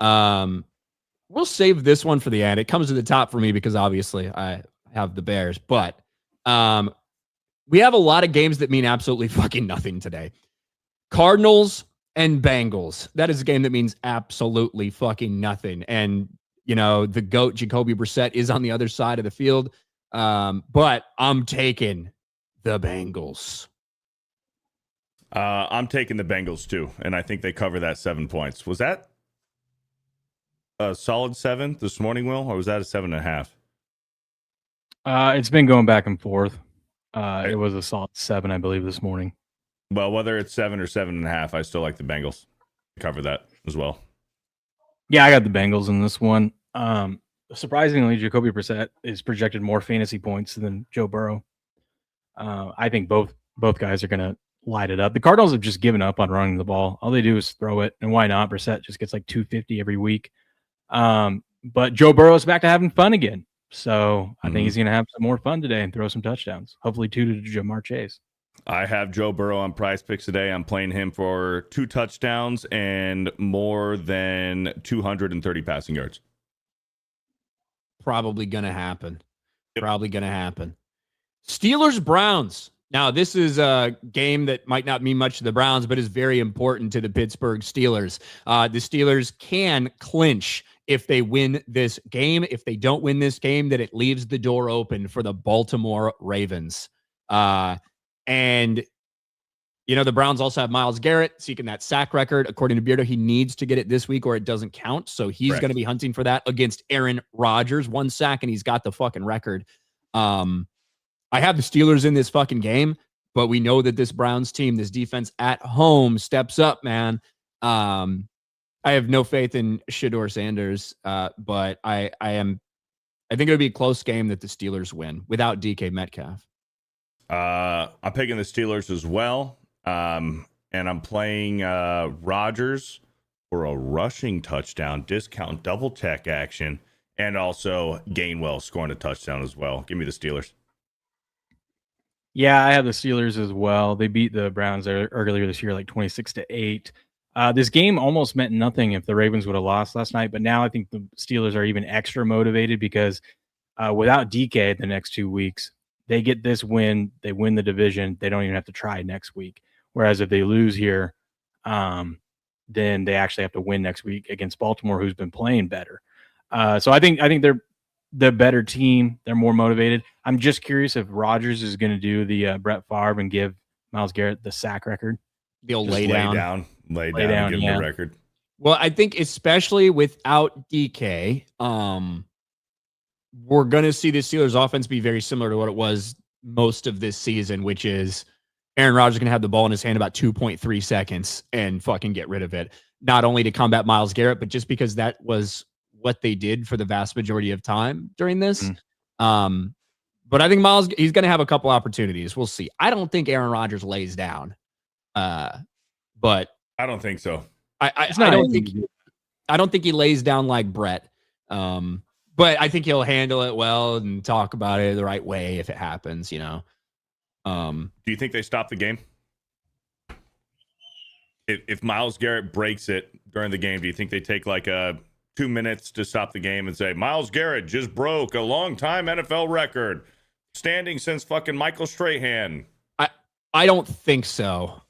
We'll save this one for the end. It comes to the top for me because obviously I have the Bears. But we have a lot of games that mean absolutely fucking nothing today. Cardinals and Bengals. That is a game that means absolutely fucking nothing. And, you know, the GOAT, Jacoby Brissett, is on the other side of the field. But I'm taking the Bengals. I'm taking the Bengals too, and I think they cover that 7 points. Was that a solid 7 this morning, Will, or was that a 7.5? It's been going back and forth. It was a solid 7, I believe, this morning. Well, whether it's 7 or 7.5, I still like the Bengals to cover that as well. Yeah, I got the Bengals in this one. Surprisingly, Jacoby Brissett is projected more fantasy points than Joe Burrow. I think both guys are going to light it up. The Cardinals have just given up on running the ball. All they do is throw it, and why not? Brissett just gets like 250 every week. But Joe Burrow is back to having fun again. So I think he's going to have some more fun today and throw some touchdowns. Hopefully 2 to Jamar Chase. I have Joe Burrow on Prize Picks today. I'm playing him for 2 touchdowns and more than 230 passing yards. Probably going to happen. Probably going to happen. Steelers-Browns. Now, this is a game that might not mean much to the Browns, but is very important to the Pittsburgh Steelers. The Steelers can clinch if they win this game. If they don't win this game, then it leaves the door open for the Baltimore Ravens. And, you know, the Browns also have Myles Garrett seeking that sack record. According to Beardo, he needs to get it this week or it doesn't count. So he's going to be hunting for that against Aaron Rodgers. 1 sack and he's got the fucking record. I have the Steelers in this fucking game, but we know that this Browns team, this defense at home steps up, man. I have no faith in Shedeur Sanders, but I think it'll be a close game that the Steelers win without DK Metcalf. I'm picking the Steelers as well. And I'm playing Rodgers for a rushing touchdown, discount double tech action, and also Gainwell scoring a touchdown as well. Give me the Steelers. Yeah, I have the Steelers as well. They beat the Browns earlier this year, like 26-8. This game almost meant nothing if the Ravens would have lost last night, but now I think the Steelers are even extra motivated because without DK the next 2 weeks, they get this win, they win the division, they don't even have to try next week. Whereas if they lose here, then they actually have to win next week against Baltimore, who's been playing better. So I think they're the better team. They're more motivated. I'm just curious if Rodgers is going to do the Brett Favre and give Myles Garrett the sack record. They'll lay down and give him the record. Well, I think especially without DK, we're going to see the Steelers offense be very similar to what it was most of this season, which is Aaron Rodgers going to have the ball in his hand about 2.3 seconds and fucking get rid of it. Not only to combat Myles Garrett, but just because that was what they did for the vast majority of time during this. But I think Myles, he's going to have a couple opportunities. We'll see. I don't think Aaron Rodgers lays down. But I don't think so. I don't think he lays down like Brett. But I think he'll handle it well and talk about it the right way if it happens, you know. Do you think they stop the game? If Myles Garrett breaks it during the game, do you think they take like 2 minutes to stop the game and say, Myles Garrett just broke a long-time NFL record, standing since fucking Michael Strahan? I don't think so.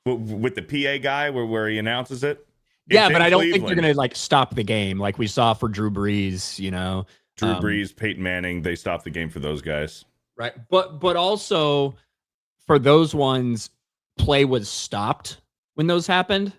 With the PA guy where he announces it? Yeah, but I don't think they're going to like stop the game like we saw for Drew Brees, you know. Drew Brees, Peyton Manning, they stopped the game for those guys. Right. But also for those ones, play was stopped when those happened,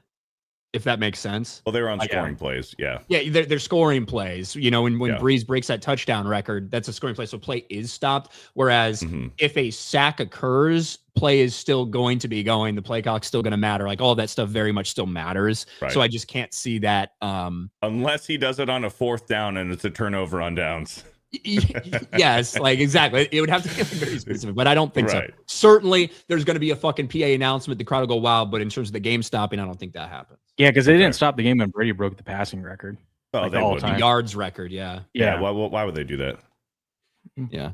if that makes sense. Well, they were on scoring plays. Yeah. Yeah, they're scoring plays. You know, when Brees breaks that touchdown record, that's a scoring play. So play is stopped. Whereas if a sack occurs, play is still going to be going. The play clock's still going to matter. Like all of that stuff very much still matters. Right. So I just can't see that. Unless he does it on a 4th down and it's a turnover on downs. Yes, like exactly. It would have to be very specific, but I don't think so. Certainly, there's going to be a fucking PA announcement. The crowd will go wild, but in terms of the game stopping, I don't think that happens. Yeah, because they didn't stop the game when Brady broke the passing record. Oh, like they all would. time. The yards record, yeah. Why would they do that? Yeah.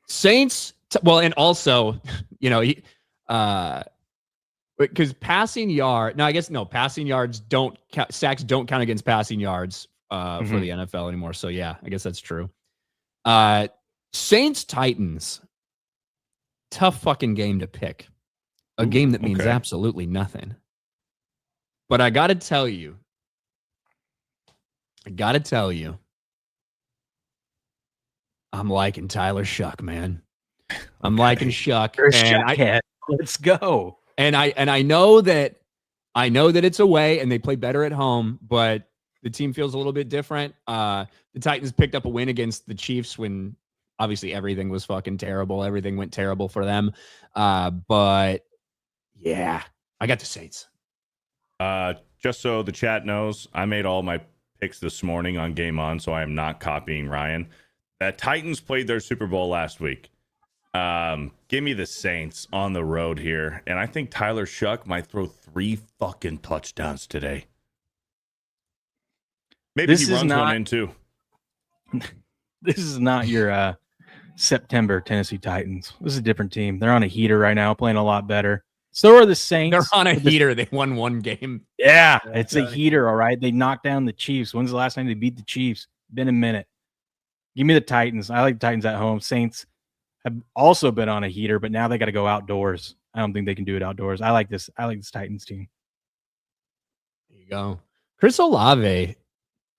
Saints. And also, you know, because passing yard. No, I guess no. Passing yards don't count. Sacks don't count against passing yards. For the NFL anymore. So yeah, I guess that's true. Saints Titans. Tough fucking game to pick. A game that means absolutely nothing. But I gotta tell you. I'm liking Tyler Shuck, man. I'm liking Shuck. Let's go. And I know that it's away and they play better at home, but the team feels a little bit different. The Titans picked up a win against the Chiefs when obviously everything was fucking terrible. Everything went terrible for them. But yeah, I got the Saints. Just so the chat knows, I made all my picks this morning on Game On, so I am not copying Ryan. The Titans played their Super Bowl last week. Give me the Saints on the road here. And I think Tyler Shuck might throw 3 fucking touchdowns today. Maybe This he is runs not- one in too. This is not your September Tennessee Titans. This is a different team. They're on a heater right now, playing a lot better. So are the Saints. They're on a heater. They won one game. Yeah, it's a heater, all right. They knocked down the Chiefs. When's the last time they beat the Chiefs? Been a minute. Give me the Titans. I like the Titans at home. Saints have also been on a heater, but now they got to go outdoors. I don't think they can do it outdoors. I like this Titans team. There you go. Chris Olave,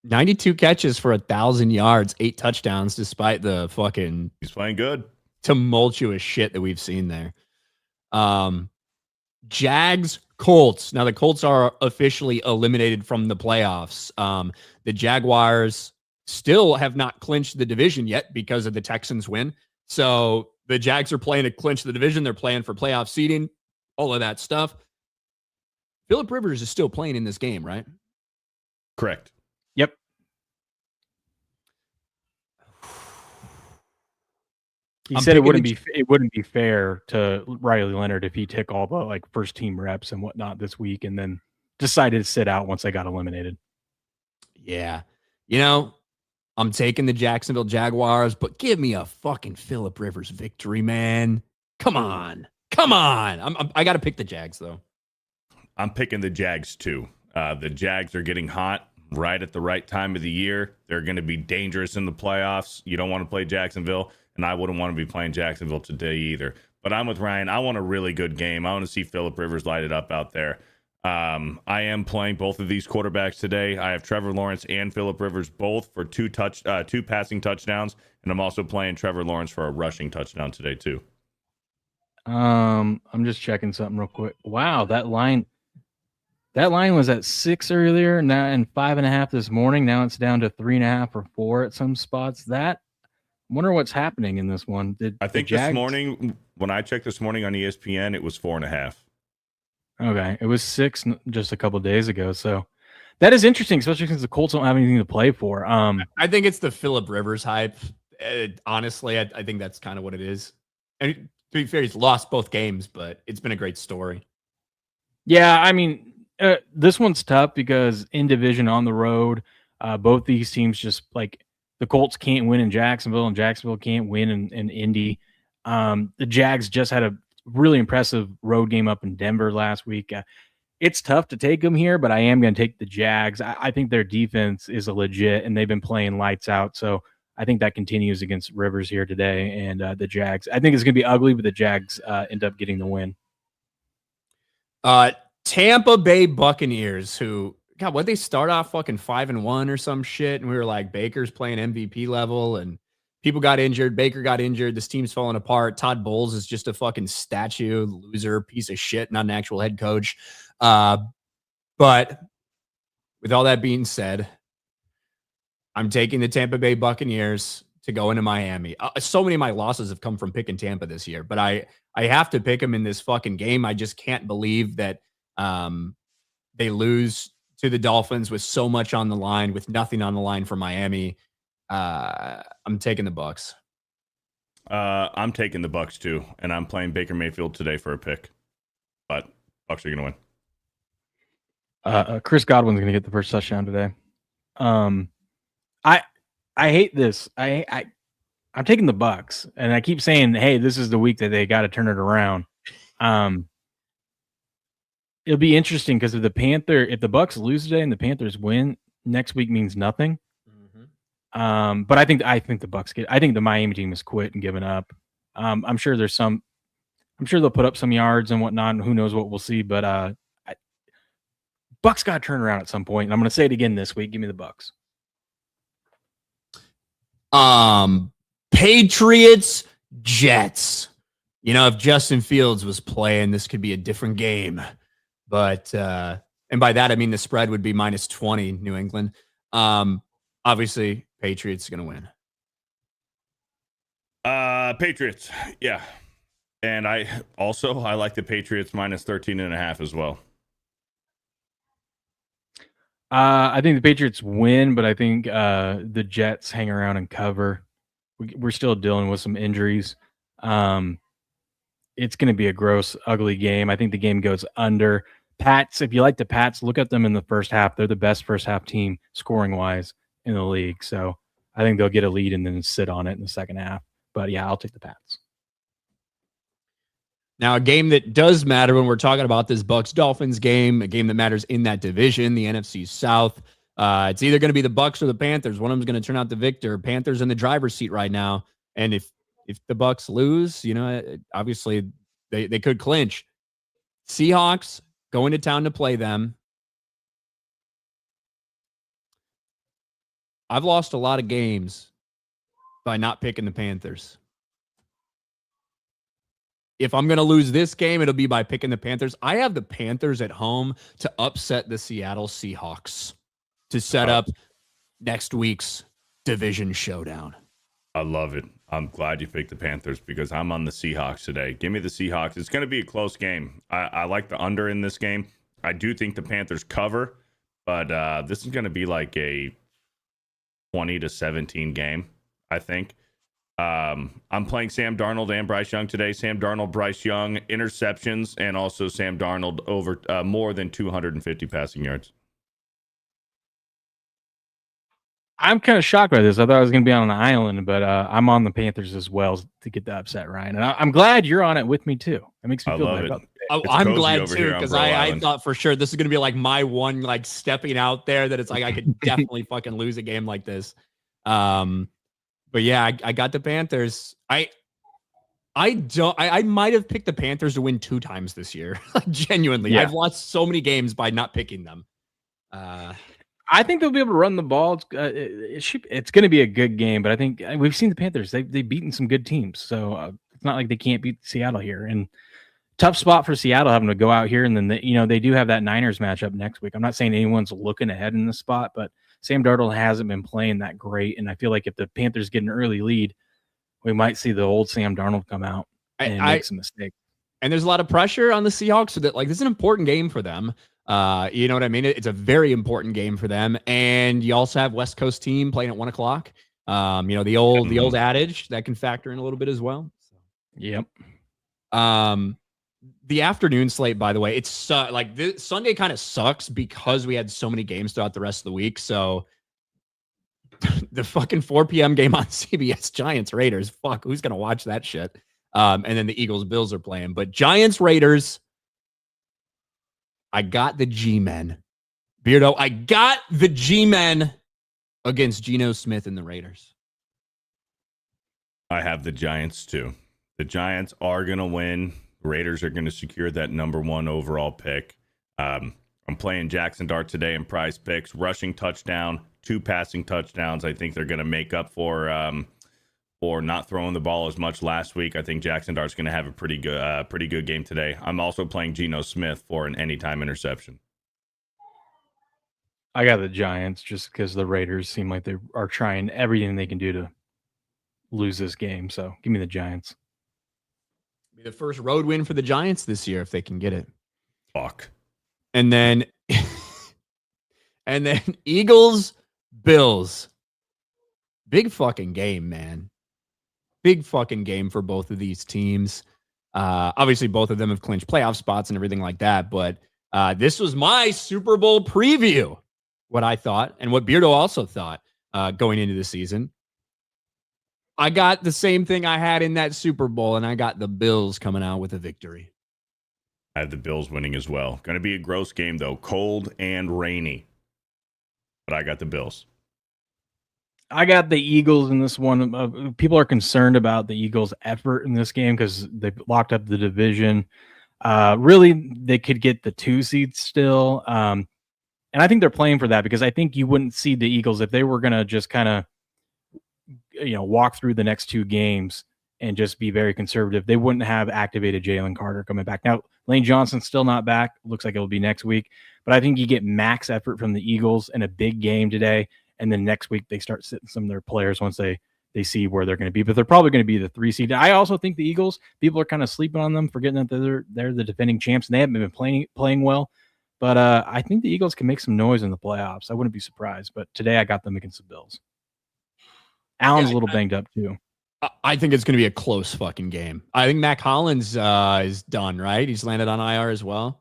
92 catches for 1,000 yards, 8 touchdowns, despite the fucking He's playing good. tumultuous shit that we've seen there. Jags, Colts. Now the Colts are officially eliminated from the playoffs. The Jaguars still have not clinched the division yet because of the Texans win. So the Jags are playing to clinch the division. They're playing for playoff seeding, all of that stuff. Phillip Rivers is still playing in this game, right? Correct. Yep. He said it wouldn't be fair to Riley Leonard if he took all the like first team reps and whatnot this week and then decided to sit out once they got eliminated. Yeah. You know, I'm taking the Jacksonville Jaguars, but give me a fucking Phillip Rivers victory, man. Come on. I got to pick the Jags, though. I'm picking the Jags, too. The Jags are getting hot right at the right time of the year. They're going to be dangerous in the playoffs. You don't want to play Jacksonville, and I wouldn't want to be playing Jacksonville today either. But I'm with Ryan. I want a really good game. I want to see Phillip Rivers light it up out there. I am playing both of these quarterbacks today. I have Trevor Lawrence and Phillip Rivers both for two passing touchdowns, and I'm also playing Trevor Lawrence for a rushing touchdown today too. I'm just checking something real quick. Wow, that line was at 6 earlier, now and 5.5 this morning. Now it's down to 3.5 or 4 at some spots. I wonder what's happening in this one. I think this morning, when I checked this morning on ESPN, it was 4.5. Okay, it was 6 just a couple of days ago. So that is interesting, especially since the Colts don't have anything to play for. I think it's the Phillip Rivers hype. Honestly, I think that's kind of what it is. And to be fair, he's lost both games, but it's been a great story. Yeah, I mean, this one's tough because in division on the road, both these teams just like the Colts can't win in Jacksonville and Jacksonville can't win in Indy. The Jags just had a really impressive road game up in Denver last week. It's tough to take them here, but I am going to take the Jags. I think their defense is a legit, and they've been playing lights out. So I think that continues against Rivers here today. And the Jags, I think it's going to be ugly, but the Jags end up getting the win. Tampa Bay Buccaneers, who, God, what they start off fucking 5-1 or some shit, and we were like, Baker's playing MVP level, and people got injured. Baker got injured. This team's falling apart. Todd Bowles is just a fucking statue, loser, piece of shit, not an actual head coach. But with all that being said, I'm taking the Tampa Bay Buccaneers to go into Miami. So many of my losses have come from picking Tampa this year, but I have to pick them in this fucking game. I just can't believe that they lose to the Dolphins with so much on the line, with nothing on the line for Miami. I'm taking the Bucs. I'm taking the Bucs too, and I'm playing Baker Mayfield today for a pick. But Bucs are going to win. Chris Godwin's going to get the first touchdown today. I hate this. I'm taking the Bucs, and I keep saying, "Hey, this is the week that they got to turn it around." It'll be interesting because if the Bucs lose today and the Panthers win, next week means nothing. But I think the Bucs I think the Miami team has quit and given up. I'm sure they'll put up some yards and whatnot. And who knows what we'll see, but Bucs got to turn around at some point. And I'm going to say it again this week. Give me the Bucs. Patriots, Jets. You know, if Justin Fields was playing, this could be a different game. But and by that I mean the spread would be -20 New England. Obviously, Patriots are going to win. Patriots, yeah. And I like the Patriots -13.5 as well. I think the Patriots win, but I think the Jets hang around and cover. We're still dealing with some injuries. It's going to be a gross, ugly game. I think the game goes under. Pats, if you like the Pats, look at them in the first half. They're the best first half team scoring wise in the league. So I think they'll get a lead and then sit on it in the second half. But yeah, I'll take the Pats. Now, a game that does matter when we're talking about this Bucs-Dolphins game, a game that matters in that division, the NFC South. It's either going to be the Bucs or the Panthers. One of them's going to turn out the victor. Panthers in the driver's seat right now. And if the Bucs lose, obviously they could clinch. Seahawks going to town to play them. I've lost a lot of games by not picking the Panthers. If I'm going to lose this game, it'll be by picking the Panthers. I have the Panthers at home to upset the Seattle Seahawks to set up next week's division showdown. I love it. I'm glad you picked the Panthers because I'm on the Seahawks today. Give me the Seahawks. It's going to be a close game. I like the under in this game. I do think the Panthers cover, but this is going to be like a 20-17 game, I think. I'm playing Sam Darnold and Bryce Young today. Sam Darnold, Bryce Young, interceptions, and also Sam Darnold over more than 250 passing yards. I'm kind of shocked by this. I thought I was going to be on an island, but I'm on the Panthers as well to get the upset, Ryan. And I'm glad you're on it with me, too. It makes me feel better. I'm glad, too, because I thought for sure this is going to be like my one, like, stepping out there that it's like I could definitely fucking lose a game like this. But yeah, I got the Panthers. I might have picked the Panthers to win 2 times this year. Genuinely. Yeah. I've lost so many games by not picking them. I think they'll be able to run the ball. It's going to be a good game, but I think we've seen the Panthers. They've beaten some good teams, so it's not like they can't beat Seattle here. And tough spot for Seattle having to go out here, and then they do have that Niners matchup next week. I'm not saying anyone's looking ahead in this spot, but Sam Darnold hasn't been playing that great, and I feel like if the Panthers get an early lead, we might see the old Sam Darnold come out and make some mistakes. And there's a lot of pressure on the Seahawks, so that this is an important game for them. You know what I mean? It's a very important game for them, and you also have West Coast team playing at 1:00. The old adage that can factor in a little bit as well. So. Yep. The afternoon slate, by the way, it's Sunday kind of sucks because we had so many games throughout the rest of the week. So the fucking 4 p.m. game on CBS, Giants Raiders. Fuck, who's gonna watch that shit? And then the Eagles Bills are playing, but Giants Raiders. I got the G-Men. Beardo, I got the G-Men against Geno Smith and the Raiders. I have the Giants too. The Giants are gonna win. Raiders are going to secure that number 1 overall pick. I'm playing Jackson Dart today in prize picks. Rushing touchdown, 2 passing touchdowns. I think they're going to make up for not throwing the ball as much last week. I think Jackson Dart's going to have a pretty good game today. I'm also playing Geno Smith for an anytime interception. I got the Giants just because the Raiders seem like they are trying everything they can do to lose this game. So give me the Giants. Be the first road win for the Giants this year if they can get it. Fuck. And then Eagles, Bills. Big fucking game, man. Big fucking game for both of these teams. Obviously, both of them have clinched playoff spots and everything like that. But this was my Super Bowl preview, what I thought, and what Beardo also thought going into the season. I got the same thing I had in that Super Bowl, and I got the Bills coming out with a victory. I have the Bills winning as well. Going to be a gross game, though. Cold and rainy. But I got the Bills. I got the Eagles in this one. People are concerned about the Eagles' effort in this game because they've locked up the division. Really, they could get the 2 seeds still. And I think they're playing for that because I think you wouldn't see the Eagles if they were going to just kind of walk through the next 2 games and just be very conservative. They wouldn't have activated Jalen Carter coming back. Now, Lane Johnson's still not back. Looks like it'll be next week. But I think you get max effort from the Eagles in a big game today. And then next week they start sitting some of their players once they see where they're going to be. But they're probably going to be the 3 seed. I also think the Eagles, people are kind of sleeping on them, forgetting that they're the defending champs. And they haven't been playing well. But I think the Eagles can make some noise in the playoffs. I wouldn't be surprised. But today I got them against the Bills. Allen's a little banged up too. I think it's going to be a close fucking game. I think Mac Hollins is done, right? He's landed on IR as well.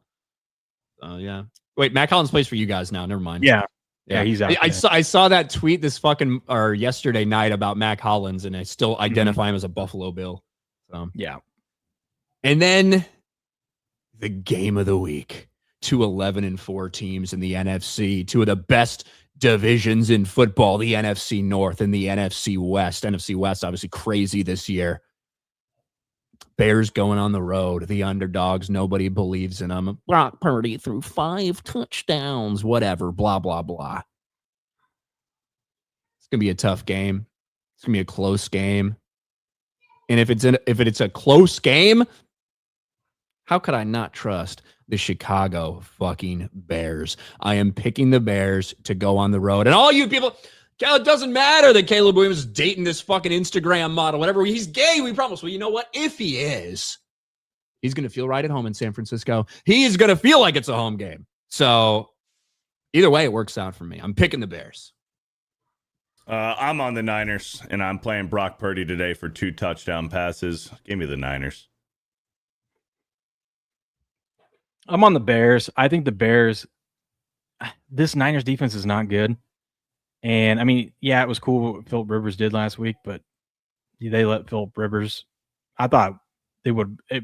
Yeah. Wait, Matt Collins plays for you guys now. Never mind. Yeah, he's out. I saw that tweet yesterday night about Matt Collins, and I still identify him as a Buffalo Bill. So yeah. And then the game of the week. 2 11-4 teams in the NFC, two of the best divisions in football, the NFC North and the NFC West. NFC West, obviously crazy this year. Bears going on the road, the underdogs. Nobody believes in them. Brock Purdy threw 5 touchdowns, whatever, blah, blah, blah. It's going to be a tough game. It's going to be a close game. And if it's a close game, how could I not trust the Chicago fucking Bears? I am picking the Bears to go on the road. And all you people, it doesn't matter that Caleb Williams is dating this fucking Instagram model, whatever. He's gay, we promise. Well, you know what? If he is, he's going to feel right at home in San Francisco. He's going to feel like it's a home game. So either way, it works out for me. I'm picking the Bears. I'm on the Niners, and I'm playing Brock Purdy today for 2 touchdown passes. Give me the Niners. I'm on the Bears. I think the Bears, this Niners defense is not good. And I mean, yeah, it was cool what Phillip Rivers did last week, but they let Phillip Rivers. I thought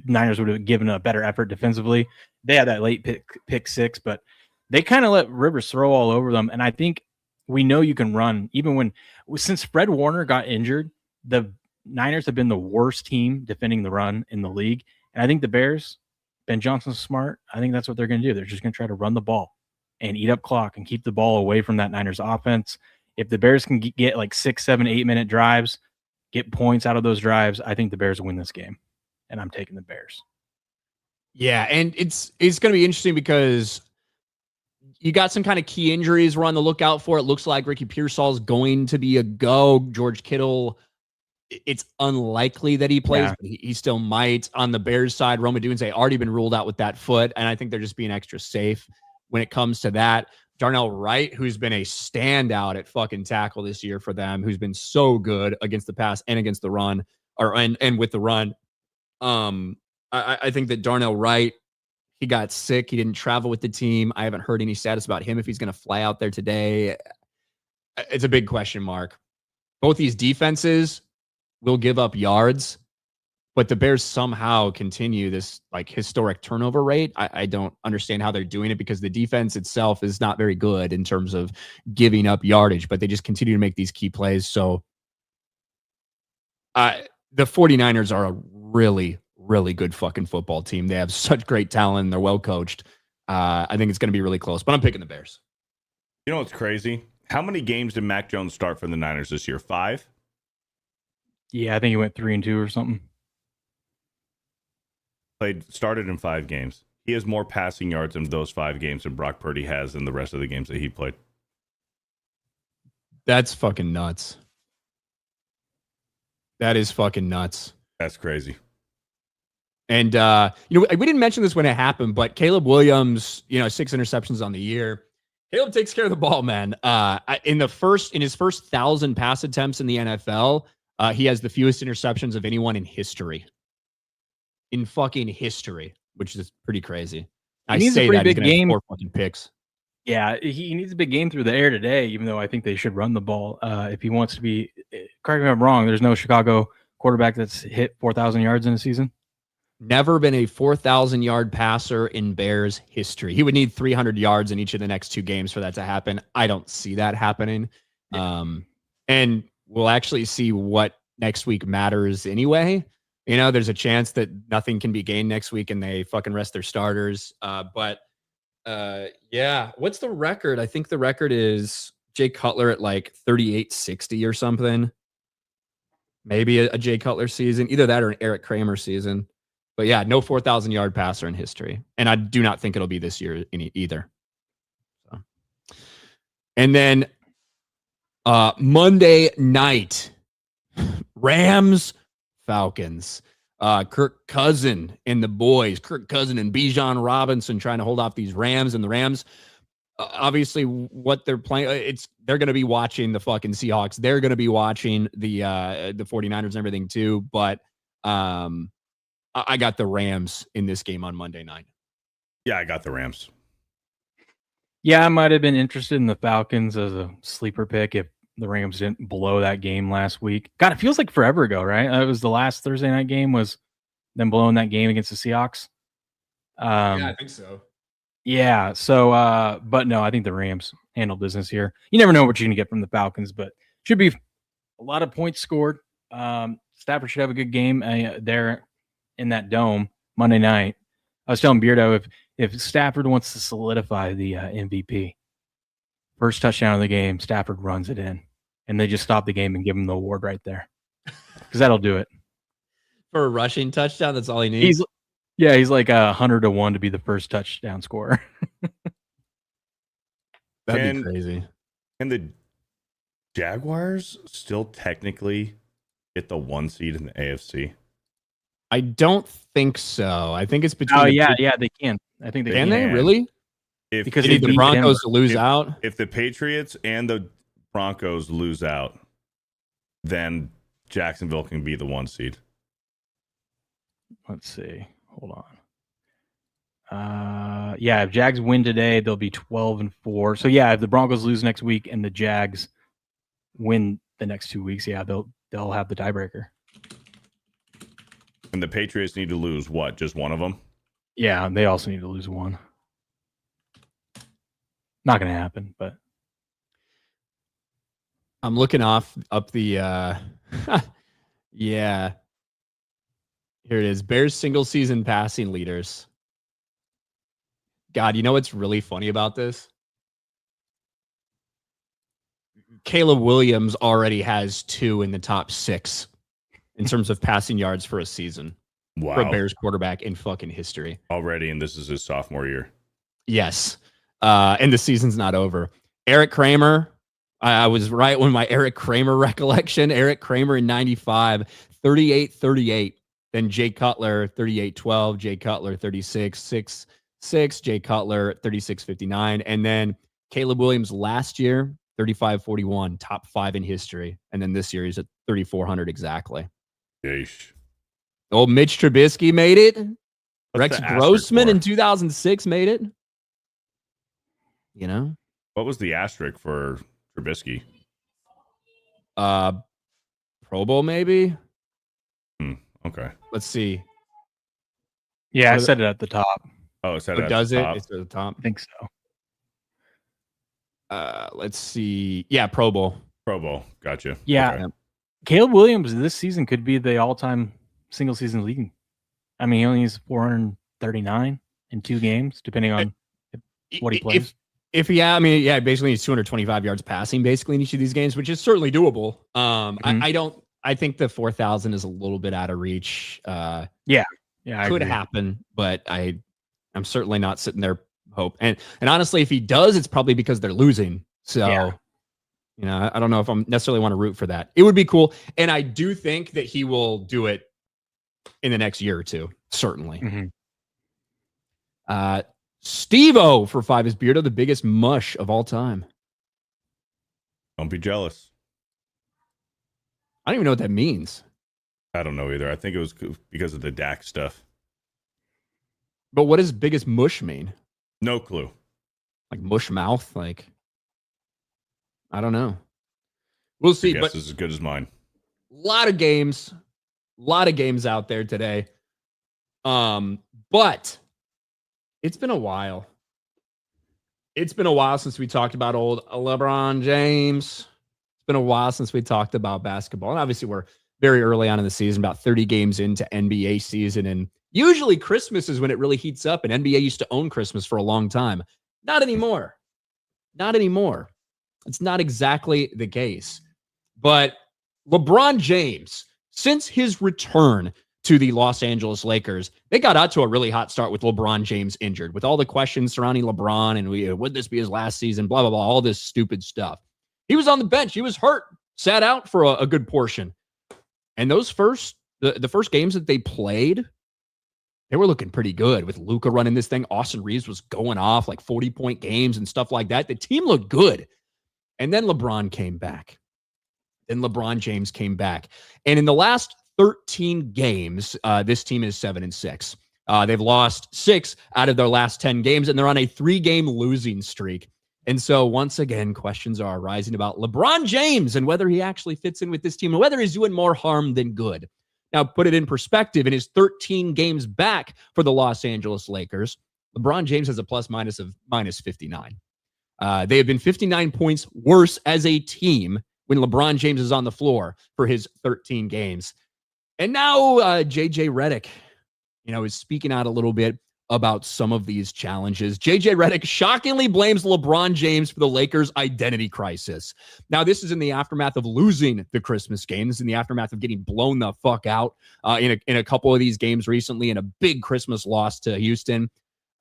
Niners would have given a better effort defensively. They had that late pick 6, but they kind of let Rivers throw all over them. And I think we know you can run even since Fred Warner got injured, the Niners have been the worst team defending the run in the league. And I think the Bears, Ben Johnson's smart. I think that's what they're going to do. They're just going to try to run the ball and eat up clock and keep the ball away from that Niners offense. If the Bears can get like 6, 7, 8-minute drives, get points out of those drives, I think the Bears will win this game. And I'm taking the Bears. Yeah, and it's going to be interesting because you got some kind of key injuries we're on the lookout for. It looks like Ricky Pearsall is going to be a go. George Kittle, it's unlikely that he plays, but he still might. On the Bears side, Roma Odunze already been ruled out with that foot, and I think they're just being extra safe when it comes to that. Darnell Wright, who's been a standout at fucking tackle this year for them, who's been so good against the pass and against the run, and with the run. I think that Darnell Wright, he got sick. He didn't travel with the team. I haven't heard any status about him if he's going to fly out there today. It's a big question mark. Both these defenses will give up yards, but the Bears somehow continue this like historic turnover rate. I don't understand how they're doing it because the defense itself is not very good in terms of giving up yardage, but they just continue to make these key plays. So the 49ers are a really, really good fucking football team. They have such great talent and they're well coached. I think it's going to be really close, but I'm picking the Bears. You know what's crazy? How many games did Mac Jones start for the Niners this year? 5? Yeah, I think he went 3-2 or something. Started in 5 games. He has more passing yards in those 5 games than Brock Purdy has in the rest of the games that he played. That's fucking nuts. That is fucking nuts. That's crazy. And, we didn't mention this when it happened, but Caleb Williams, 6 interceptions on the year. Caleb takes care of the ball, man. In his first 1,000 pass attempts in the NFL, he has the fewest interceptions of anyone in history. In fucking history, which is pretty crazy. I say that he's going to have 4 fucking picks. Yeah, he needs a big game through the air today, even though I think they should run the ball. If he wants to be, correct me if I'm wrong, there's no Chicago quarterback that's hit 4,000 yards in a season. Never been a 4,000-yard passer in Bears history. He would need 300 yards in each of the next 2 games for that to happen. I don't see that happening. Yeah. And we'll actually see what next week matters anyway. There's a chance that nothing can be gained next week and they fucking rest their starters. But what's the record? I think the record is Jay Cutler at like 38-60 or something. Maybe a Jay Cutler season, either that or an Eric Kramer season. But yeah, no 4,000-yard passer in history. And I do not think it'll be this year either. So. And then Monday night, Rams, Falcons. Kirk Cousin and the boys. Kirk Cousin and Bijan Robinson trying to hold off these Rams. And the Rams, obviously, what they're playing, they're going to be watching the fucking Seahawks. They're going to be watching the 49ers and everything too. But I got the Rams in this game on Monday night. Yeah, I got the Rams. Yeah, I might have been interested in the Falcons as a sleeper pick if the Rams didn't blow that game last week. God, it feels like forever ago, right? It was the last Thursday night game was them blowing that game against the Seahawks. Yeah, I think so. Yeah. So, but no, I think the Rams handle business here. You never know what you're going to get from the Falcons, but should be a lot of points scored. Stafford should have a good game there in that dome Monday night. I was telling Beardo if Stafford wants to solidify the MVP, first touchdown of the game, Stafford runs it in, and they just stop the game and give him the award right there because that'll do it for a rushing touchdown. That's all he needs. He's like 100-1 to be the first touchdown scorer. That'd be crazy. And the Jaguars still technically get the 1 seed in the AFC. I don't think so. I think it's between. Oh yeah, they can. I think they can. Can they really? Because they need the Broncos to lose out. If the Patriots and the Broncos lose out, then Jacksonville can be the 1 seed. Let's see. Hold on. Yeah, if Jags win today, they'll be 12-4. So yeah, if the Broncos lose next week and the Jags win the next 2 weeks, yeah, they'll have the tiebreaker. And the Patriots need to lose what? Just one of them? Yeah, they also need to lose one. Not going to happen, but I'm looking up the yeah. Here it is. Bears single season passing leaders. God, you know what's really funny about this? Caleb Williams already has 2 in the top 6 in terms of passing yards for a season. Wow. For a Bears quarterback in fucking history. Already, and this is his sophomore year. Yes. And the season's not over. Eric Kramer. I was right when my Eric Kramer recollection. Eric Kramer in 95, 38-38. Then Jay Cutler, 38-12. Jay Cutler, 36-6. Jay Cutler, 36-59. And then Caleb Williams last year, 35-41, top 5 in history. And then this year he's at 3,400 exactly. Yeesh. Old Mitch Trubisky made it. What's Rex Grossman in 2006 made it. You know? What was the asterisk for Trubisky? Pro Bowl maybe? Okay. Let's see. Yeah, I said it at the top. Oh, it said it does at the it? top. It's at the top. I think so. Let's see. Yeah, Pro Bowl. Pro Bowl. Gotcha. Yeah. Okay. Caleb Williams this season could be the all-time single season leading. I mean, he only needs 439 in 2 games, depending on what he plays. If basically needs 225 yards passing basically in each of these games, which is certainly doable. I think the 4,000 is a little bit out of reach. Yeah, could happen, but I'm certainly not sitting there hope. And honestly, if he does, it's probably because they're losing. So, I don't know if I'm necessarily want to root for that. It would be cool, and I do think that he will do it in the next year or two. Certainly. Mm-hmm. Steve-O for 5 is Beardo, the biggest mush of all time. Don't be jealous. I don't even know what that means. I don't know either. I think it was because of the Dak stuff. But what does biggest mush mean? No clue. Like mush mouth? Like, I don't know. We'll see. Guess but is as good as mine. A lot of games out there today. But it's been a while. It's been a while since we talked about old LeBron James. It's been a while since we talked about basketball. And obviously we're very early on in the season, about 30 games into NBA season. And usually Christmas is when it really heats up. And NBA used to own Christmas for a long time. Not anymore. Not anymore. It's not exactly the case. But LeBron James, since his return to the Los Angeles Lakers, they got out to a really hot start with LeBron James injured, with all the questions surrounding LeBron and would this be his last season, blah, blah, blah, all this stupid stuff. He was on the bench. He was hurt, sat out for a good portion. And those the first games that they played, they were looking pretty good with Luka running this thing. Austin Reeves was going off like 40-point games and stuff like that. The team looked good. And then LeBron came back. Then LeBron James came back. And in the last 13 games, this team is 7-6. They've lost 6 out of their last 10 games, and they're on a 3-game losing streak. And so once again, questions are arising about LeBron James and whether he actually fits in with this team and whether he's doing more harm than good. Now, put it in perspective, in his 13 games back for the Los Angeles Lakers, LeBron James has a plus minus of minus 59. They have been 59 points worse as a team when LeBron James is on the floor for his 13 games. And now JJ Redick, is speaking out a little bit about some of these challenges. JJ Redick shockingly blames LeBron James for the Lakers' identity crisis. Now, this is in the aftermath of losing the Christmas game. This is in the aftermath of getting blown the fuck out in a couple of these games recently in a big Christmas loss to Houston.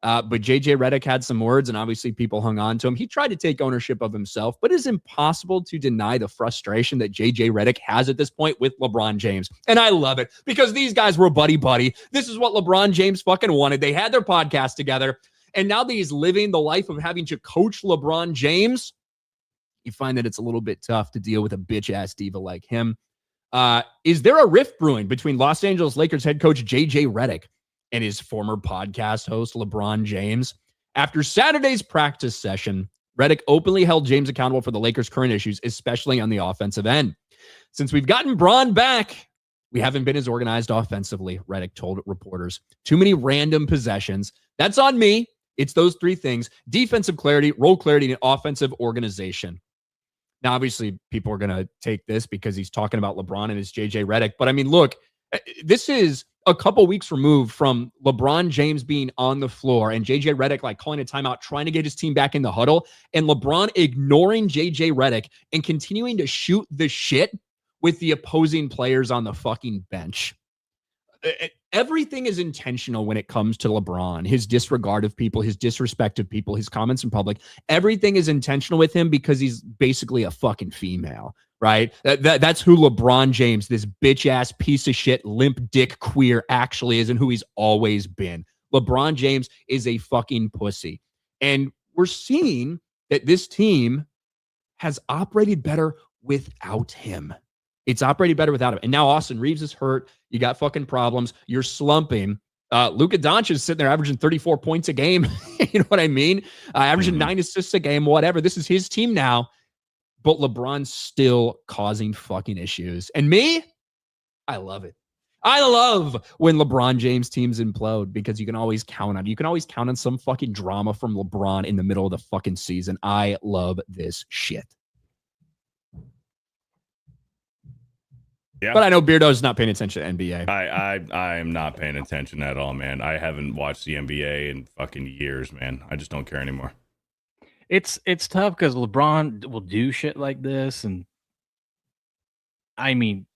But JJ Redick had some words, and obviously people hung on to him. He tried to take ownership of himself, but it's impossible to deny the frustration that JJ Redick has at this point with LeBron James. And I love it because these guys were buddy-buddy. This is what LeBron James fucking wanted. They had their podcast together, and now that he's living the life of having to coach LeBron James, you find that it's a little bit tough to deal with a bitch-ass diva like him. Is there a rift brewing between Los Angeles Lakers head coach JJ Redick and his former podcast host, LeBron James? After Saturday's practice session, Redick openly held James accountable for the Lakers' current issues, especially on the offensive end. Since we've gotten Bron back, we haven't been as organized offensively, Redick told reporters. Too many random possessions. That's on me. It's those three things: defensive clarity, role clarity, and offensive organization. Now, obviously, people are going to take this because he's talking about LeBron and his JJ Redick. But I mean, look, this is a couple weeks removed from LeBron James being on the floor and JJ Redick like calling a timeout, trying to get his team back in the huddle, and LeBron ignoring JJ Redick and continuing to shoot the shit with the opposing players on the fucking bench. Everything is intentional when it comes to LeBron. His disregard of people, his disrespect of people, his comments in public. Everything is intentional with him because he's basically a fucking female, right? That's who LeBron James, this bitch-ass piece of shit, limp dick queer, actually is and who he's always been. LeBron James is a fucking pussy. And we're seeing that this team has operated better without him. It's operated better without him. And now Austin Reeves is hurt. You got fucking problems. You're slumping. Luka Doncic is sitting there averaging 34 points a game. You know what I mean? Averaging 9 assists a game, whatever. This is his team now. But LeBron's still causing fucking issues. And me, I love it. I love when LeBron James teams implode because you can always count on it. You can always count on some fucking drama from LeBron in the middle of the fucking season. I love this shit. Yeah. But I know Beardo's not paying attention to NBA. I am not paying attention at all, man. I haven't watched the NBA in fucking years, man. I just don't care anymore. It's tough because LeBron will do shit like this, and I mean,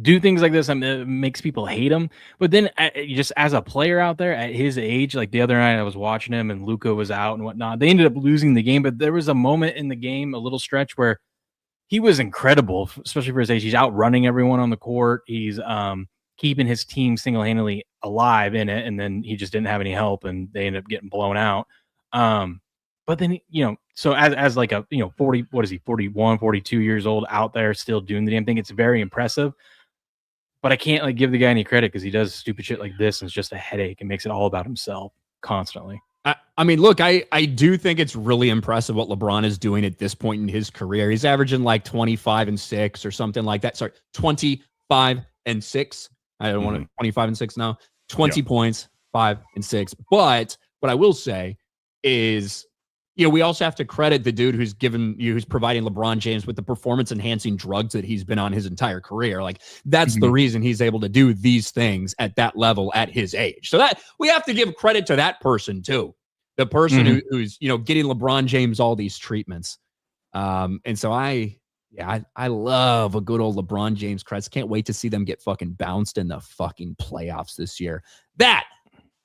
do things like this. I mean, it makes people hate him. But then, just as a player out there at his age, like the other night, I was watching him, and Luka was out and whatnot. They ended up losing the game, but there was a moment in the game, a little stretch where he was incredible, especially for his age. He's outrunning everyone on the court. He's keeping his team single-handedly alive in it, and then he just didn't have any help, and they ended up getting blown out. But then, so as like a, 40, what is he, 41, 42 years old out there still doing the damn thing, it's very impressive. But I can't like give the guy any credit because he does stupid shit like this, and it's just a headache and makes it all about himself constantly. I mean, look, I do think it's really impressive what LeBron is doing at this point in his career. He's averaging like 25-6 or something like that. Sorry, 25-6. I don't want to 25-6 now. 20 points, 5-6. But what I will say is, we also have to credit the dude who's providing LeBron James with the performance enhancing drugs that he's been on his entire career. Like that's the reason he's able to do these things at that level at his age. So that we have to give credit to that person too. The person who's, getting LeBron James all these treatments. And so I love a good old LeBron James creds. Can't wait to see them get fucking bounced in the fucking playoffs this year. That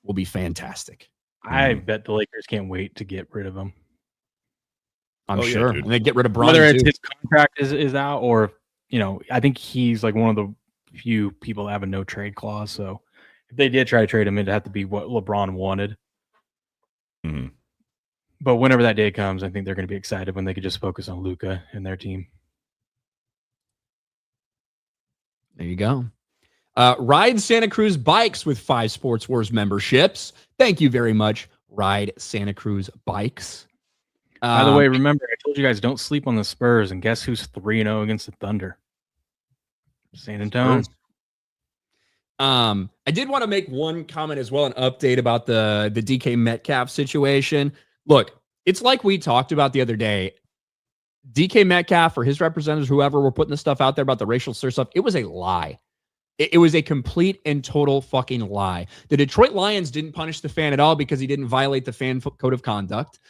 will be fantastic. I bet the Lakers can't wait to get rid of him. I'm sure. And they get rid of Bron. Whether it's his contract is out or, I think he's like one of the few people that have a no trade clause. So if they did try to trade him, it'd have to be what LeBron wanted. Mm-hmm. But whenever that day comes, I think they're going to be excited when they could just focus on Luka and their team. There you go. Ride Santa Cruz bikes with 5 Sports Wars memberships. Thank you very much, Ride Santa Cruz bikes. By the way, remember, I told you guys don't sleep on the Spurs, and guess who's 3-0 against the Thunder? San Antonio. I did want to make one comment as well, an update about the DK Metcalf situation. Look, it's like we talked about the other day. DK Metcalf or his representatives, whoever were putting the stuff out there about the racial slur stuff, it was a lie. It was a complete and total fucking lie. The Detroit Lions didn't punish the fan at all because he didn't violate the fan code of conduct.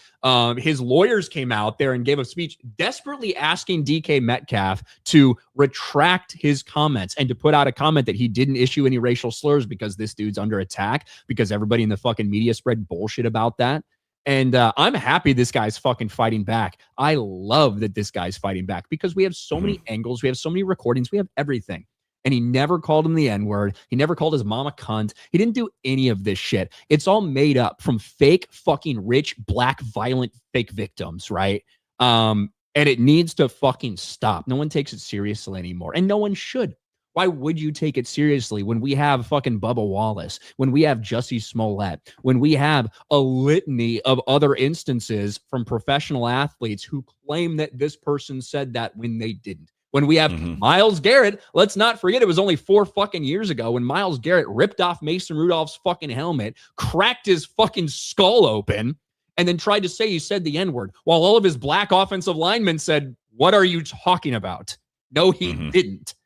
His lawyers came out there and gave a speech desperately asking DK Metcalf to retract his comments and to put out a comment that he didn't issue any racial slurs because this dude's under attack, because everybody in the fucking media spread bullshit about that. And I'm happy this guy's fucking fighting back. I love that this guy's fighting back because we have so many angles. We have so many recordings. We have everything. And he never called him the N-word. He never called his mom a cunt. He didn't do any of this shit. It's all made up from fake fucking rich, black, violent, fake victims, right? And it needs to fucking stop. No one takes it seriously anymore. And no one should. Why would you take it seriously when we have fucking Bubba Wallace, when we have Jussie Smollett, when we have a litany of other instances from professional athletes who claim that this person said that when they didn't? When we have Myles Garrett, let's not forget it was only 4 fucking years ago when Myles Garrett ripped off Mason Rudolph's fucking helmet, cracked his fucking skull open, and then tried to say he said the N-word, while all of his black offensive linemen said, "What are you talking about?" No, he didn't.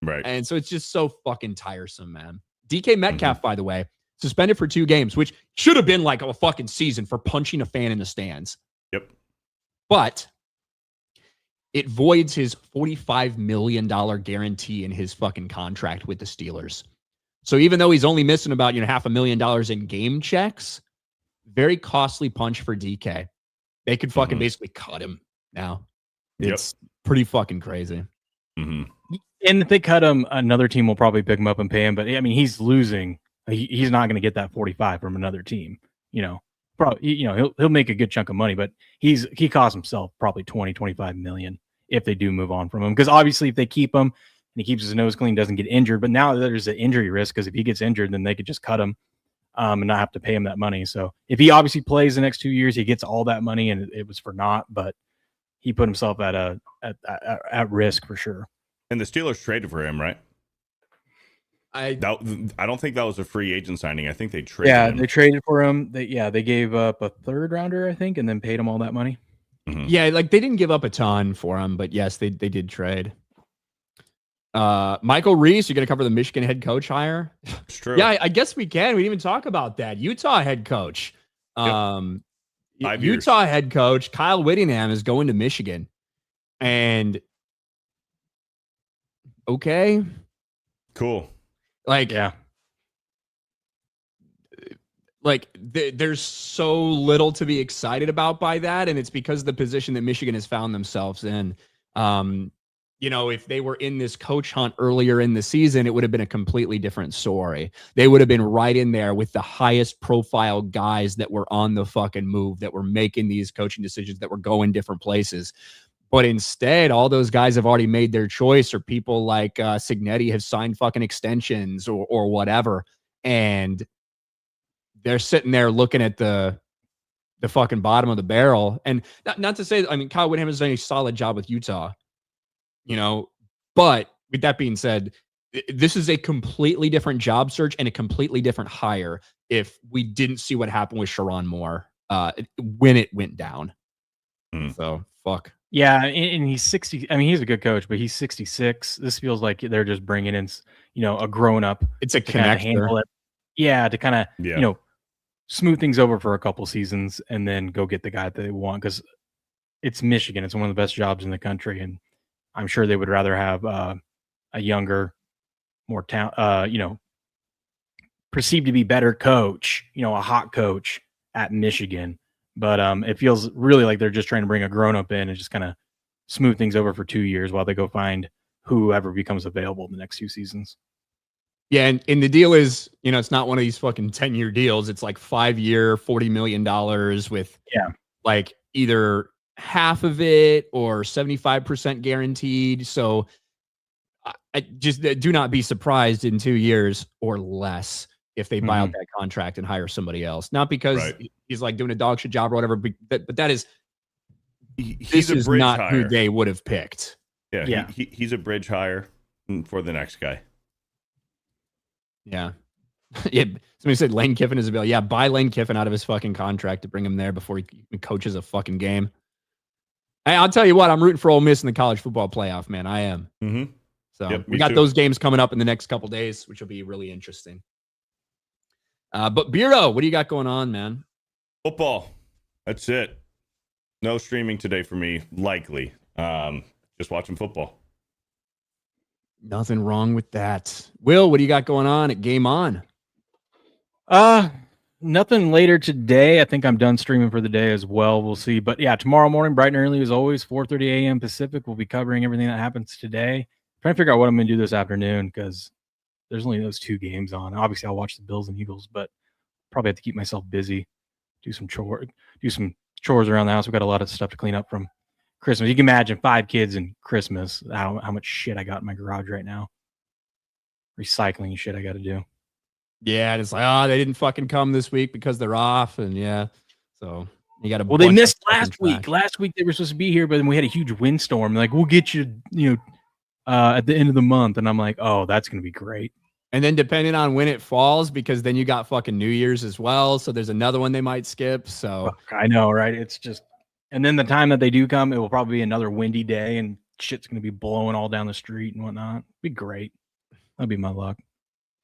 Right. And so it's just so fucking tiresome, man. DK Metcalf, by the way, suspended for 2 games, which should have been like a fucking season for punching a fan in the stands. Yep. But it voids his $45 million guarantee in his fucking contract with the Steelers. So even though he's only missing about, $500,000 in game checks, very costly punch for DK. They could fucking basically cut him now. It's pretty fucking crazy. And if they cut him, another team will probably pick him up and pay him. But I mean, he's losing. He's not going to get that 45 from another team. Probably, he'll make a good chunk of money, but he costs himself probably 20-25 million if they do move on from him. Because obviously, if they keep him and he keeps his nose clean, doesn't get injured. But now there's an injury risk because if he gets injured, then they could just cut him and not have to pay him that money. So if he obviously plays the next 2 years, he gets all that money, and it was for naught. But he put himself at risk for sure. And the Steelers traded for him, right? I don't think that was a free agent signing. I think they traded him. They traded for him. They gave up a 3rd rounder, I think, and then paid him all that money. Yeah, like they didn't give up a ton for him, but yes, they did trade. Michael Reese, you're going to cover the Michigan head coach hire? It's true. Yeah, I guess we can. We didn't even talk about that. Utah head coach. 5 years. Utah head coach Kyle Whittingham is going to Michigan. And okay. Cool. There's so little to be excited about by that, and it's because of the position that Michigan has found themselves in. If they were in this coach hunt earlier in the season, it would have been a completely different story. They would have been right in there with the highest profile guys that were on the fucking move, that were making these coaching decisions, that were going different places. But instead, all those guys have already made their choice, or people like Cignetti have signed fucking extensions or whatever. And they're sitting there looking at the fucking bottom of the barrel. And not to say, I mean, Kyle Whittingham has done a solid job with Utah, but with that being said, this is a completely different job search and a completely different hire if we didn't see what happened with Sharon Moore when it went down. So, fuck. Yeah, and he's 60. I mean, he's a good coach, but he's 66. This feels like they're just bringing in, a grown-up. It's a connector. Yeah, to kind of, smooth things over for a couple seasons and then go get the guy that they want, because it's Michigan. It's one of the best jobs in the country, and I'm sure they would rather have a younger, more perceived to be better coach, a hot coach at Michigan. But it feels really like they're just trying to bring a grown-up in and just kind of smooth things over for 2 years while they go find whoever becomes available in the next few seasons. Yeah, and the deal is, it's not one of these fucking 10-year deals. It's like 5-year, $40 million with like either half of it or 75% guaranteed. So I just do not be surprised in 2 years or less if they buy out that contract and hire somebody else. Not because he's like doing a dog shit job or whatever, but that is he's this a is bridge not hire. who they would have picked. Yeah. He's a bridge hire for the next guy. Yeah. Yeah. Somebody said Lane Kiffin is available. Yeah, buy Lane Kiffin out of his fucking contract to bring him there before he coaches a fucking game. Hey, I'll tell you what, I'm rooting for Ole Miss in the college football playoff, man. I am. Mm-hmm. So Yep, we got those games coming up in the next couple days, which will be really interesting. But Bureau, what do you got going on, man? Football. That's it. No streaming today for me, likely. Just watching football. Nothing wrong with that. Will, what do you got going on at Game On? Nothing later today. I think I'm done streaming for the day as well. We'll see. But yeah, tomorrow morning, bright and early as always, 4:30 a.m. Pacific. We'll be covering everything that happens today. Trying to figure out what I'm going to do this afternoon because there's only those 2 games on. Obviously, I'll watch the Bills and Eagles, but probably have to keep myself busy, do some chores around the house. We've got a lot of stuff to clean up from Christmas. You can imagine 5 kids and Christmas, how much shit I got in my garage right now. Recycling shit I got to do. Yeah, it's like, they didn't fucking come this week because they're off, and yeah, so you got to. Well, they missed last week. Last week they were supposed to be here, but then we had a huge windstorm. Like, we'll get you, at the end of the month, and I'm like, oh, that's gonna be great. And then depending on when it falls, because then you got fucking New Year's as well, so there's another one they might skip. So I know, right? It's just, and then the time that they do come, it will probably be another windy day, and shit's gonna be blowing all down the street and whatnot. Be great. That'd be my luck.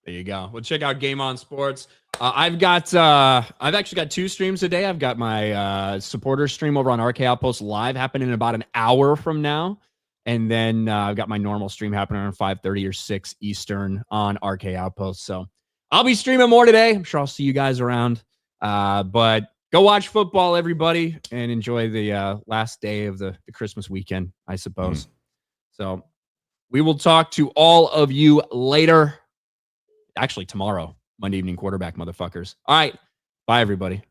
There you go. Well, check out Game On Sports. I've actually got 2 streams today. I've got my supporter stream over on RK Outpost Live happening in about an hour from now. And then I've got my normal stream happening around 5:30 or 6 Eastern on RK Outpost. So I'll be streaming more today. I'm sure I'll see you guys around. But go watch football, everybody, and enjoy the last day of the Christmas weekend, I suppose. So we will talk to all of you later. Actually, tomorrow, Monday Evening Quarterback, motherfuckers. All right. Bye, everybody.